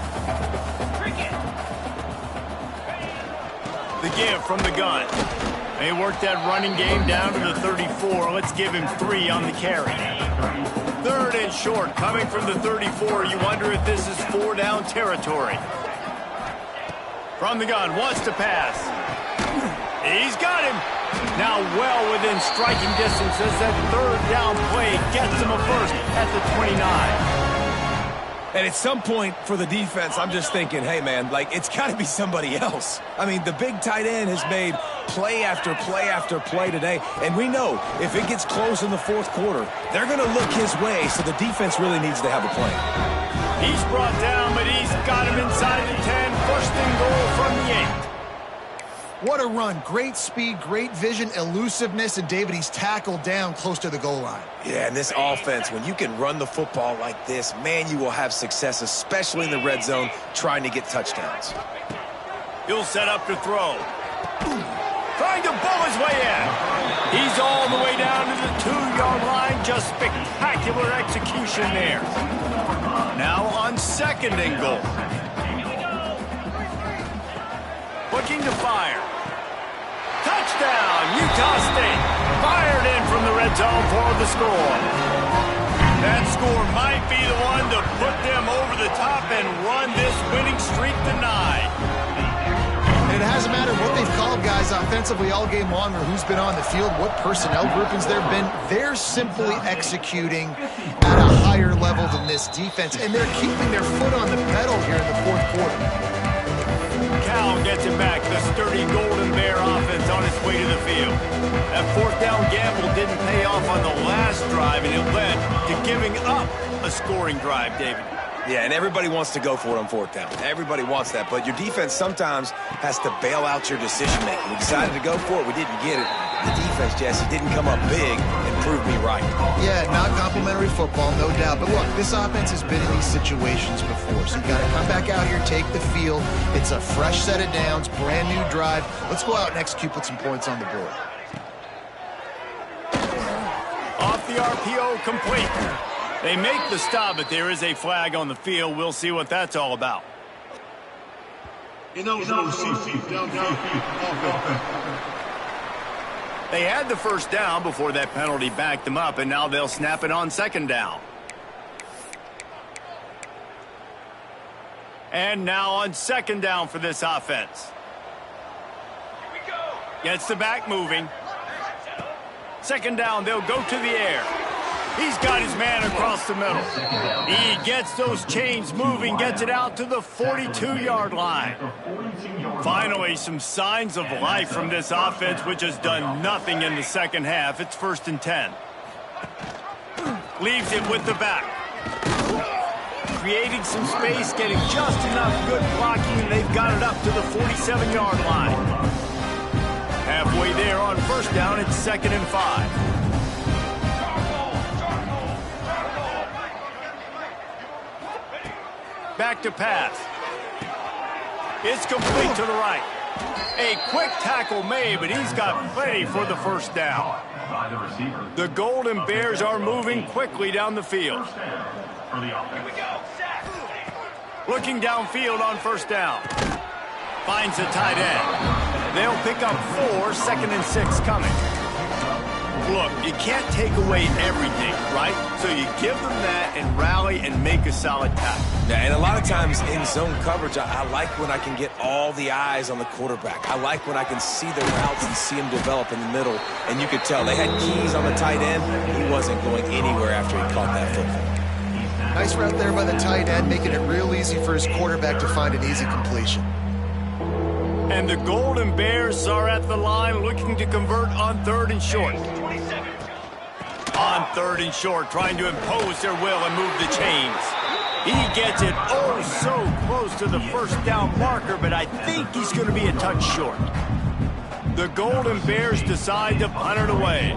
A: The give from the gun. They work that running game down to the 34. Let's give him 3 on the carry. 3rd and short, coming from the 34. You wonder if this is 4 down territory. From the gun, wants to pass. He's got him. Now well within striking distance as that 3rd down play gets him a 1st at the 29.
B: And at some point for the defense, I'm just thinking, hey, man, like, it's got to be somebody else. I mean, the big tight end has made play after play after play today. And we know if it gets close in the 4th quarter, they're going to look his way, so the defense really needs to have a plan.
A: He's brought down, but he's got him inside the 10. 1st and goal from the 8.
C: What a run. Great speed, great vision, elusiveness, and David, he's tackled down close to the goal line.
B: Yeah, and this offense, when you can run the football like this, man, you will have success, especially in the red zone, trying to get touchdowns.
A: He'll set up to throw. Trying to bull his way in. He's all the way down to the 2-yard line. Just spectacular execution there. Now on 2nd and goal. Looking to fire. Touchdown, Utah State. Fired in from the red zone for the score. That score might be the one to put them over the top and run this winning streak to 9.
C: And it hasn't mattered what they've called guys offensively all game long or who's been on the field, what personnel groupings there have been. They're simply executing at a higher level than this defense, and they're keeping their foot on the pedal here in the 4th quarter.
A: Cal gets it back. The sturdy Golden Bear offense on its way to the field. That 4th down gamble didn't pay off on the last drive, and it led to giving up a scoring drive, David.
B: Yeah, and everybody wants to go for it on 4th down. Everybody wants that, but your defense sometimes has to bail out your decision-making. We decided to go for it. We didn't get it. The defense, Jesse, didn't come up big and prove me right.
C: Yeah, not complimentary football, no doubt. But look, this offense has been in these situations before, so you got to come back out here, take the field. It's a fresh set of downs, brand new drive. Let's go out and execute, put some points on the board.
A: Off the RPO, complete. They make the stop, but there is a flag on the field. We'll see what that's all about.
F: Ineligible CC, downfield, offense.
A: They had the first down before that penalty backed them up, and now they'll snap it on second down. And now on second down for this offense.
D: Here we go.
A: Gets the back moving. Second down, they'll go to the air. He's got his man across the middle. He gets those chains moving, gets it out to the 42-yard line. Finally, some signs of life from this offense, which has done nothing in the second half. It's 1st and 10. Leaves it with the back. Creating some space, getting just enough good blocking, and they've got it up to the 47-yard line. Halfway there on first down, it's 2nd and 5. Back to pass. It's complete to the right. A quick tackle made, but he's got plenty for the first down. The Golden Bears are moving quickly down the field. Looking downfield on first down. Finds the tight end. They'll pick up 4, 2nd and 6 coming. Look, you can't take away everything, right? So you give them that and rally and make a solid tackle.
B: Yeah, and a lot of times in zone coverage, I like when I can get all the eyes on the quarterback. I like when I can see the routes and see him develop in the middle. And you could tell they had keys on the tight end. He wasn't going anywhere after he caught that football.
C: Nice route there by the tight end, making it real easy for his quarterback to find an easy completion.
A: And the Golden Bears are at the line looking to convert on 3rd and short. On 3rd and short, trying to impose their will and move the chains. He gets it oh so close to the first down marker, but I think he's going to be a touch short. The Golden Bears decide to punt it away.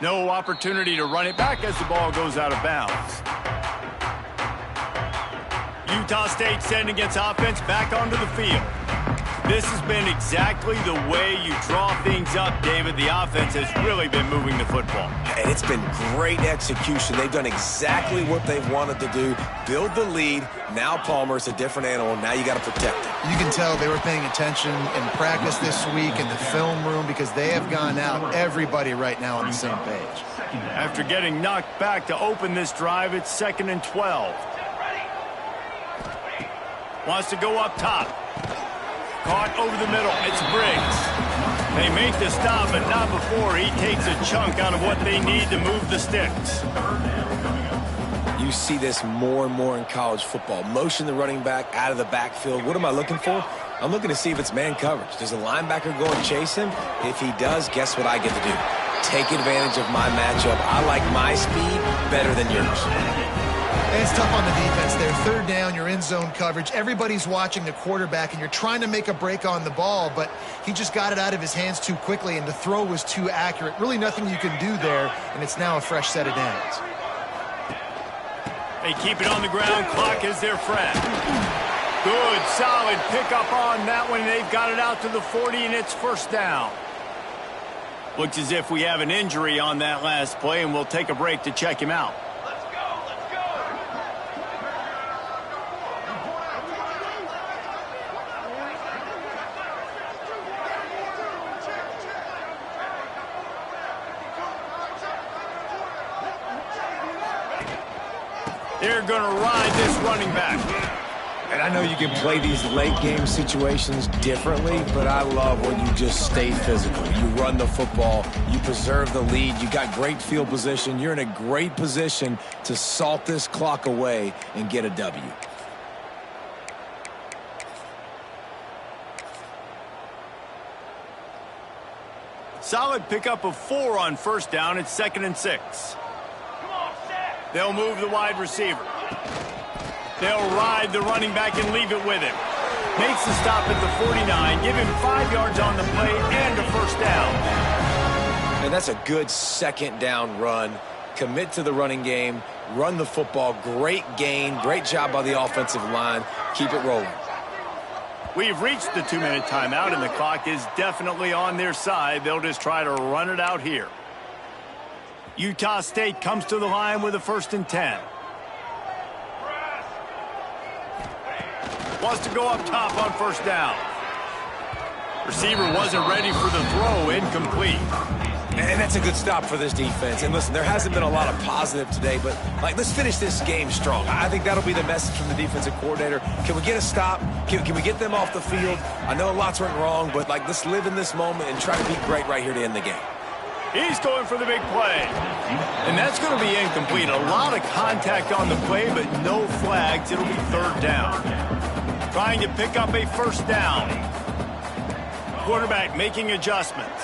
A: No opportunity to run it back as the ball goes out of bounds. Utah State sending its offense back onto the field. This has been exactly the way you draw things up, David. The offense has really been moving the football.
B: And it's been great execution. They've done exactly what they've wanted to do. Build the lead. Now Palmer's a different animal. Now you got to protect him.
C: You can tell they were paying attention in practice this week in the film room because they have gone out, everybody right now on the same page.
A: After getting knocked back to open this drive, it's 2nd and 12. Wants to go up top. Caught over the middle. It's Briggs. They make the stop, but not before he takes a chunk out of what they need to move the sticks.
B: You see this more and more in college football. Motion the running back out of the backfield. What am I looking for? I'm looking to see if it's man coverage. Does the linebacker go and chase him? If he does, guess what I get to do? Take advantage of my matchup. I like my speed better than yours.
C: And it's tough on the defense there. 3rd down, you're in zone coverage. Everybody's watching the quarterback, and you're trying to make a break on the ball, but he just got it out of his hands too quickly, and the throw was too accurate. Really nothing you can do there, and it's now a fresh set of downs.
A: They keep it on the ground. Clock is their friend. Good, solid pickup on that one. They've got it out to the 40, and it's first down. Looks as if we have an injury on that last play, and we'll take a break to check him out. They're going to ride this running back.
B: And I know you can play these late-game situations differently, but I love when you just stay physical. You run the football. You preserve the lead. You got great field position. You're in a great position to salt this clock away and get a W.
A: Solid pickup of 4 on first down. It's 2nd and 6. They'll move the wide receiver. They'll ride the running back and leave it with him. Makes the stop at the 49, give him 5 yards on the play and a first down.
B: And that's a good second down run. Commit to the running game, run the football, great gain, great job by the offensive line. Keep it rolling.
A: We've reached the 2-minute timeout, and the clock is definitely on their side. They'll just try to run it out here. Utah State comes to the line with a 1st and 10. Wants to go up top on 1st down. Receiver wasn't ready for the throw, incomplete.
B: And that's a good stop for this defense. And listen, there hasn't been a lot of positive today, but let's finish this game strong. I think that'll be the message from the defensive coordinator. Can we get a stop? Can we get them off the field? I know lots went wrong, but let's live in this moment and try to be great right here to end the game.
A: He's going for the big play. And that's going to be incomplete. A lot of contact on the play, but no flags. It'll be 3rd down. Trying to pick up a 1st down. Quarterback making adjustments.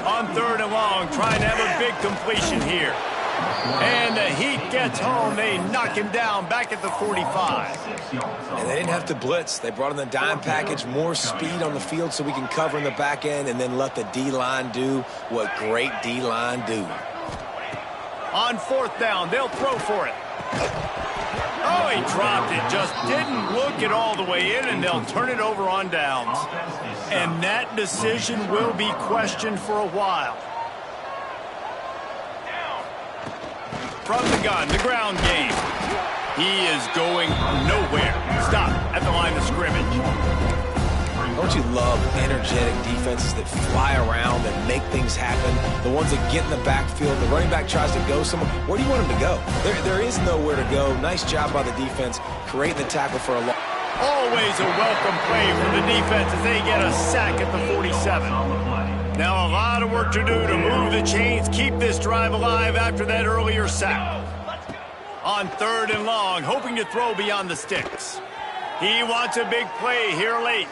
A: On 3rd and long, trying to have a big completion here. And the Heat gets home. They knock him down back at the 45.
B: And they didn't have to blitz. They brought in the dime package, more speed on the field so we can cover in the back end and then let the D-line do what great D-line do.
A: On 4th down, they'll throw for it. Oh, he dropped it. Just didn't look it all the way in, and they'll turn it over on downs. And that decision will be questioned for a while. From the gun, the ground game. He is going nowhere. Stop at the line of scrimmage.
B: Don't you love energetic defenses that fly around and make things happen? The ones that get in the backfield, the running back tries to go somewhere. Where do you want him to go? There is nowhere to go. Nice job by the defense, creating the tackle for a long.
A: Always a welcome play for the defense as they get a sack at the 47. Now a lot of work to do to move the chains, keep this drive alive after that earlier sack. On 3rd and long, hoping to throw beyond the sticks. He wants a big play here late.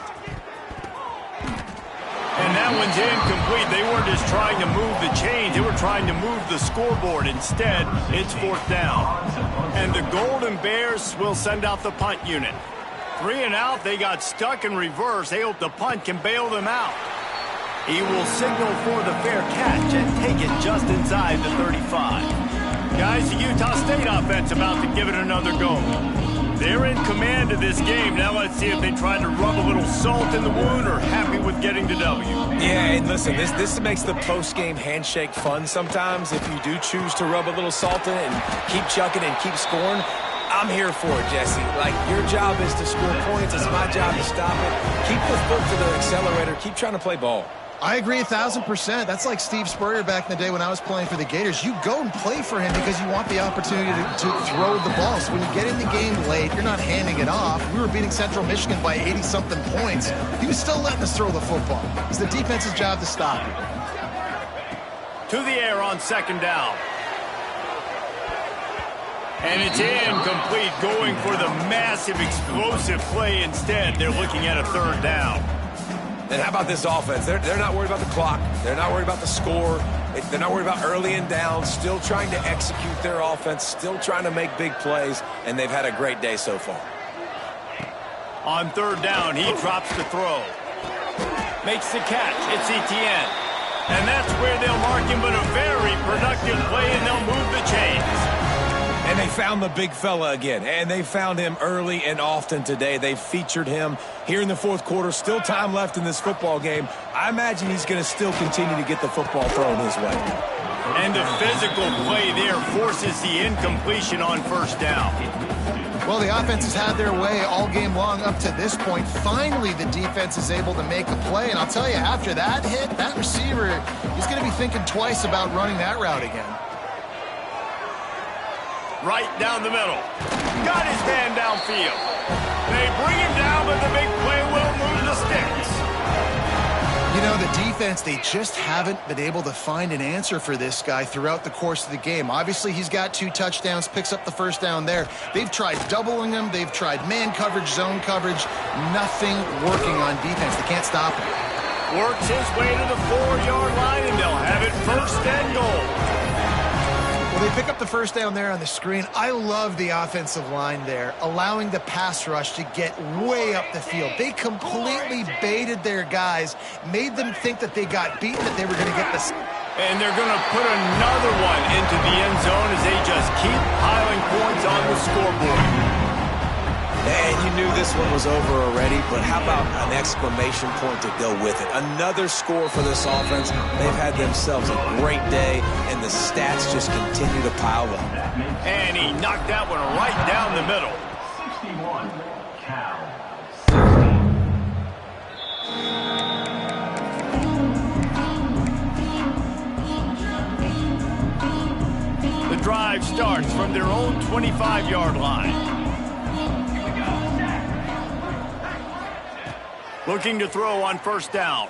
A: And that one's incomplete. They weren't just trying to move the chains. They were trying to move the scoreboard. Instead, it's 4th down. And the Golden Bears will send out the punt unit. 3 and out. They got stuck in reverse. They hope the punt can bail them out. He will signal for the fair catch and take it just inside the 35. Guys, the Utah State offense about to give it another go. They're in command of this game. Now let's see if they try to rub a little salt in the wound or happy with getting the W.
B: Yeah, and listen, this makes the post-game handshake fun sometimes. If you do choose to rub a little salt in it and keep chucking and keep scoring, I'm here for it, Jesse. Your job is to score points. It's my job to stop it. Keep the foot to the accelerator. Keep trying to play ball.
C: I agree 1,000%. That's like Steve Spurrier back in the day when I was playing for the Gators. You go and play for him because you want the opportunity to throw the ball. So when you get in the game late, you're not handing it off. We were beating Central Michigan by 80-something points. He was still letting us throw the football. It's the defense's job to stop it.
A: To the air on 2nd down. And it's incomplete, going for the massive explosive play instead. They're looking at a 3rd down.
B: And how about this offense? They're not worried about the clock. They're not worried about the score. They're not worried about early and down. Still trying to execute their offense. Still trying to make big plays. And they've had a great day so far.
A: On 3rd down, he drops the throw. Makes the catch. It's Etienne. And that's where they'll mark him, but a very productive play, and they'll move the chains.
B: And they found the big fella again. And they found him early and often today. They featured him here in the 4th quarter. Still time left in this football game. I imagine he's going to still continue to get the football thrown his way.
A: And the physical play there forces the incompletion on 1st down.
C: Well, the offense has had their way all game long up to this point. Finally, the defense is able to make a play. And I'll tell you, after that hit, that receiver, he's going to be thinking twice about running that route again.
A: Right down the middle. Got his man downfield. They bring him down, but the big play will move the sticks.
C: You know, the defense, they just haven't been able to find an answer for this guy throughout the course of the game. Obviously, he's got 2 touchdowns, picks up the 1st down there. They've tried doubling him. They've tried man coverage, zone coverage. Nothing working on defense. They can't stop him.
A: Works his way to the 4-yard line, and they'll have it 1st and goal.
C: They pick up the first down there on the screen. I love the offensive line there, allowing the pass rush to get way up the field. They completely baited their guys, made them think that they got beaten, that they were going to get this.
A: And they're going to put another one into the end zone as they just keep piling points on the scoreboard.
B: And you knew this one was over already, but how about an exclamation point to go with it? Another score for this offense. They've had themselves a great day, and the stats just continue to pile up.
A: And he knocked that one right down the middle.
E: 61, Cal.
A: The drive starts from their own 25-yard line. Looking to throw on first down.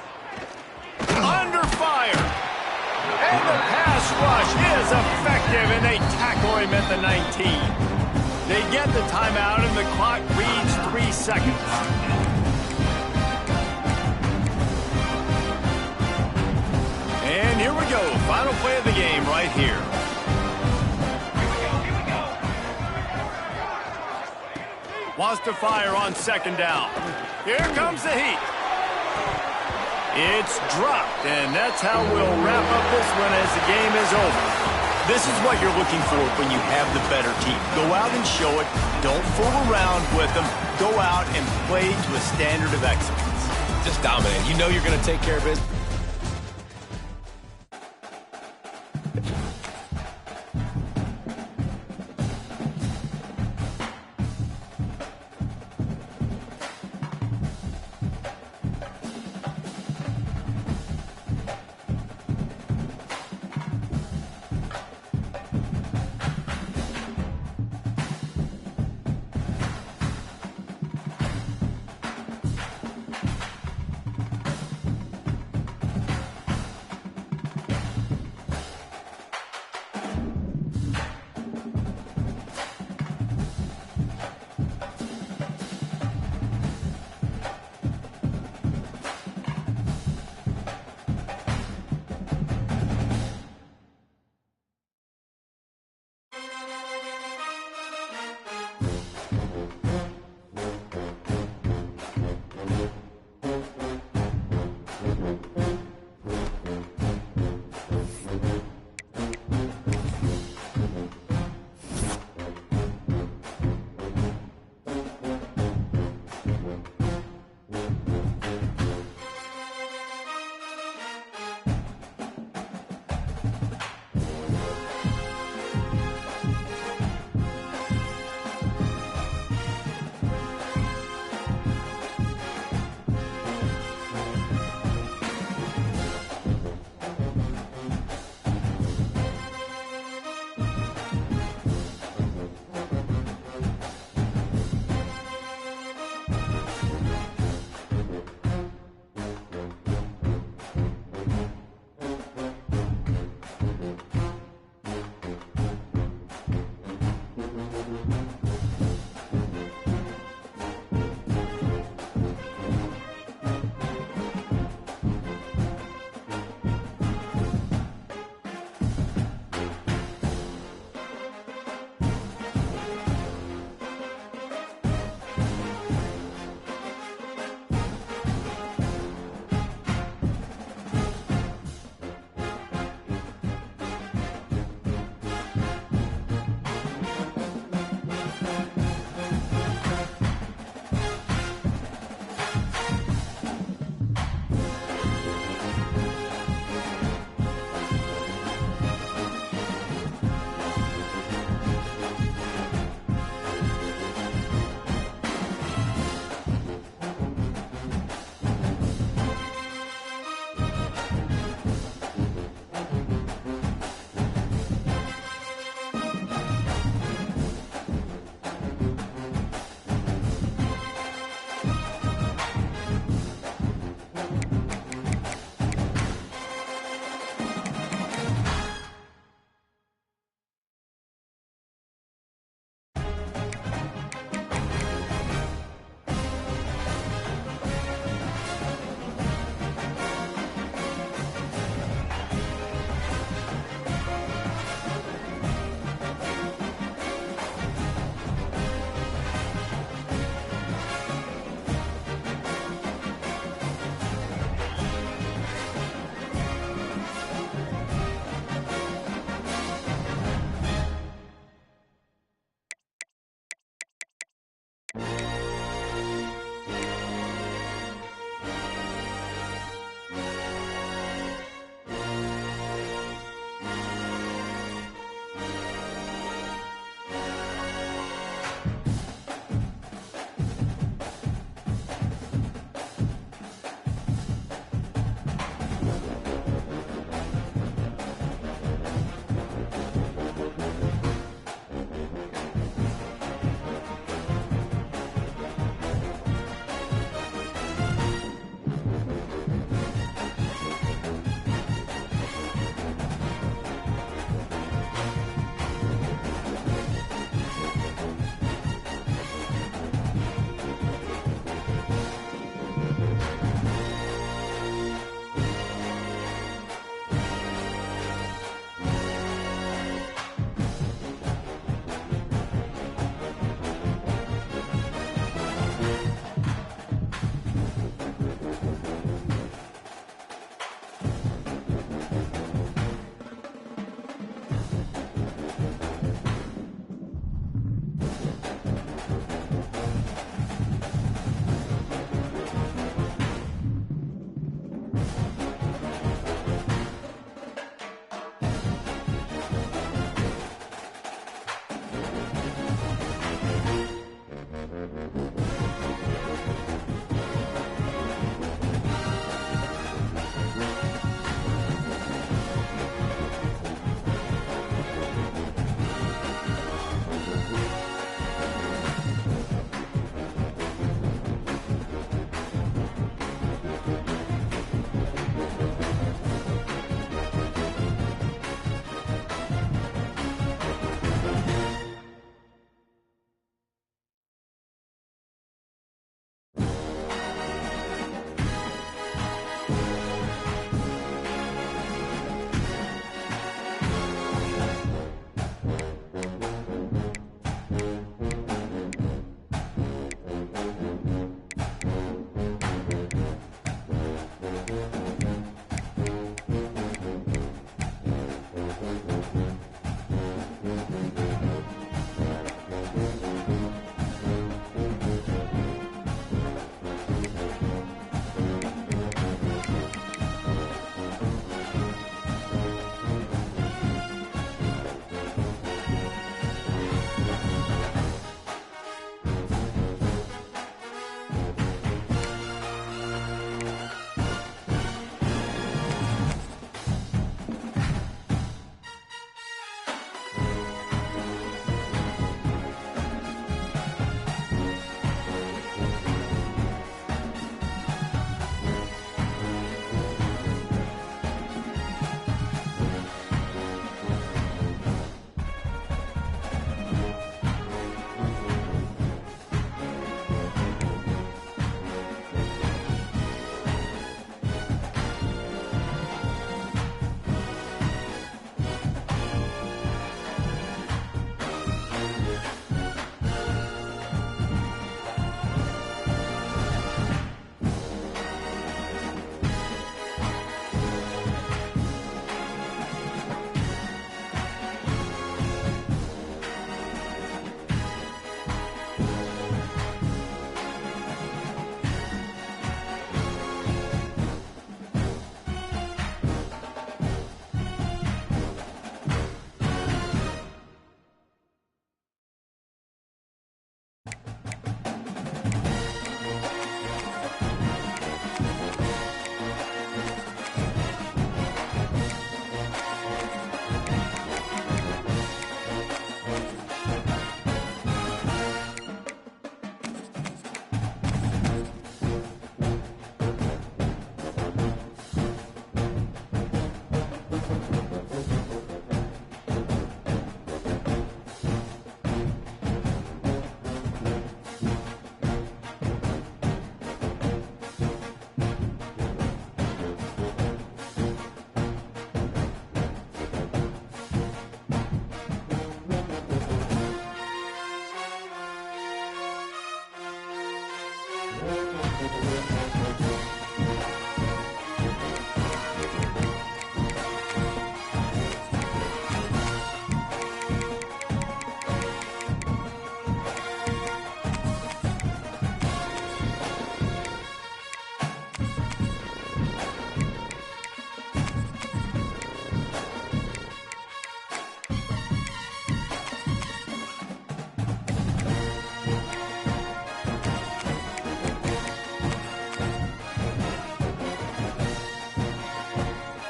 A: Under fire. And the pass rush is effective, and they tackle him at the 19. They get the timeout, and the clock reads 3 seconds. And here we go. Final play of the game right here. Wants to fire on second down. Here comes the heat. It's dropped, and that's how we'll wrap up this one as the game is over. This is what you're looking for when you have the better team. Go out and show it. Don't fool around with them. Go out and play to a standard of excellence.
B: Just dominate. You know you're going to take care of business.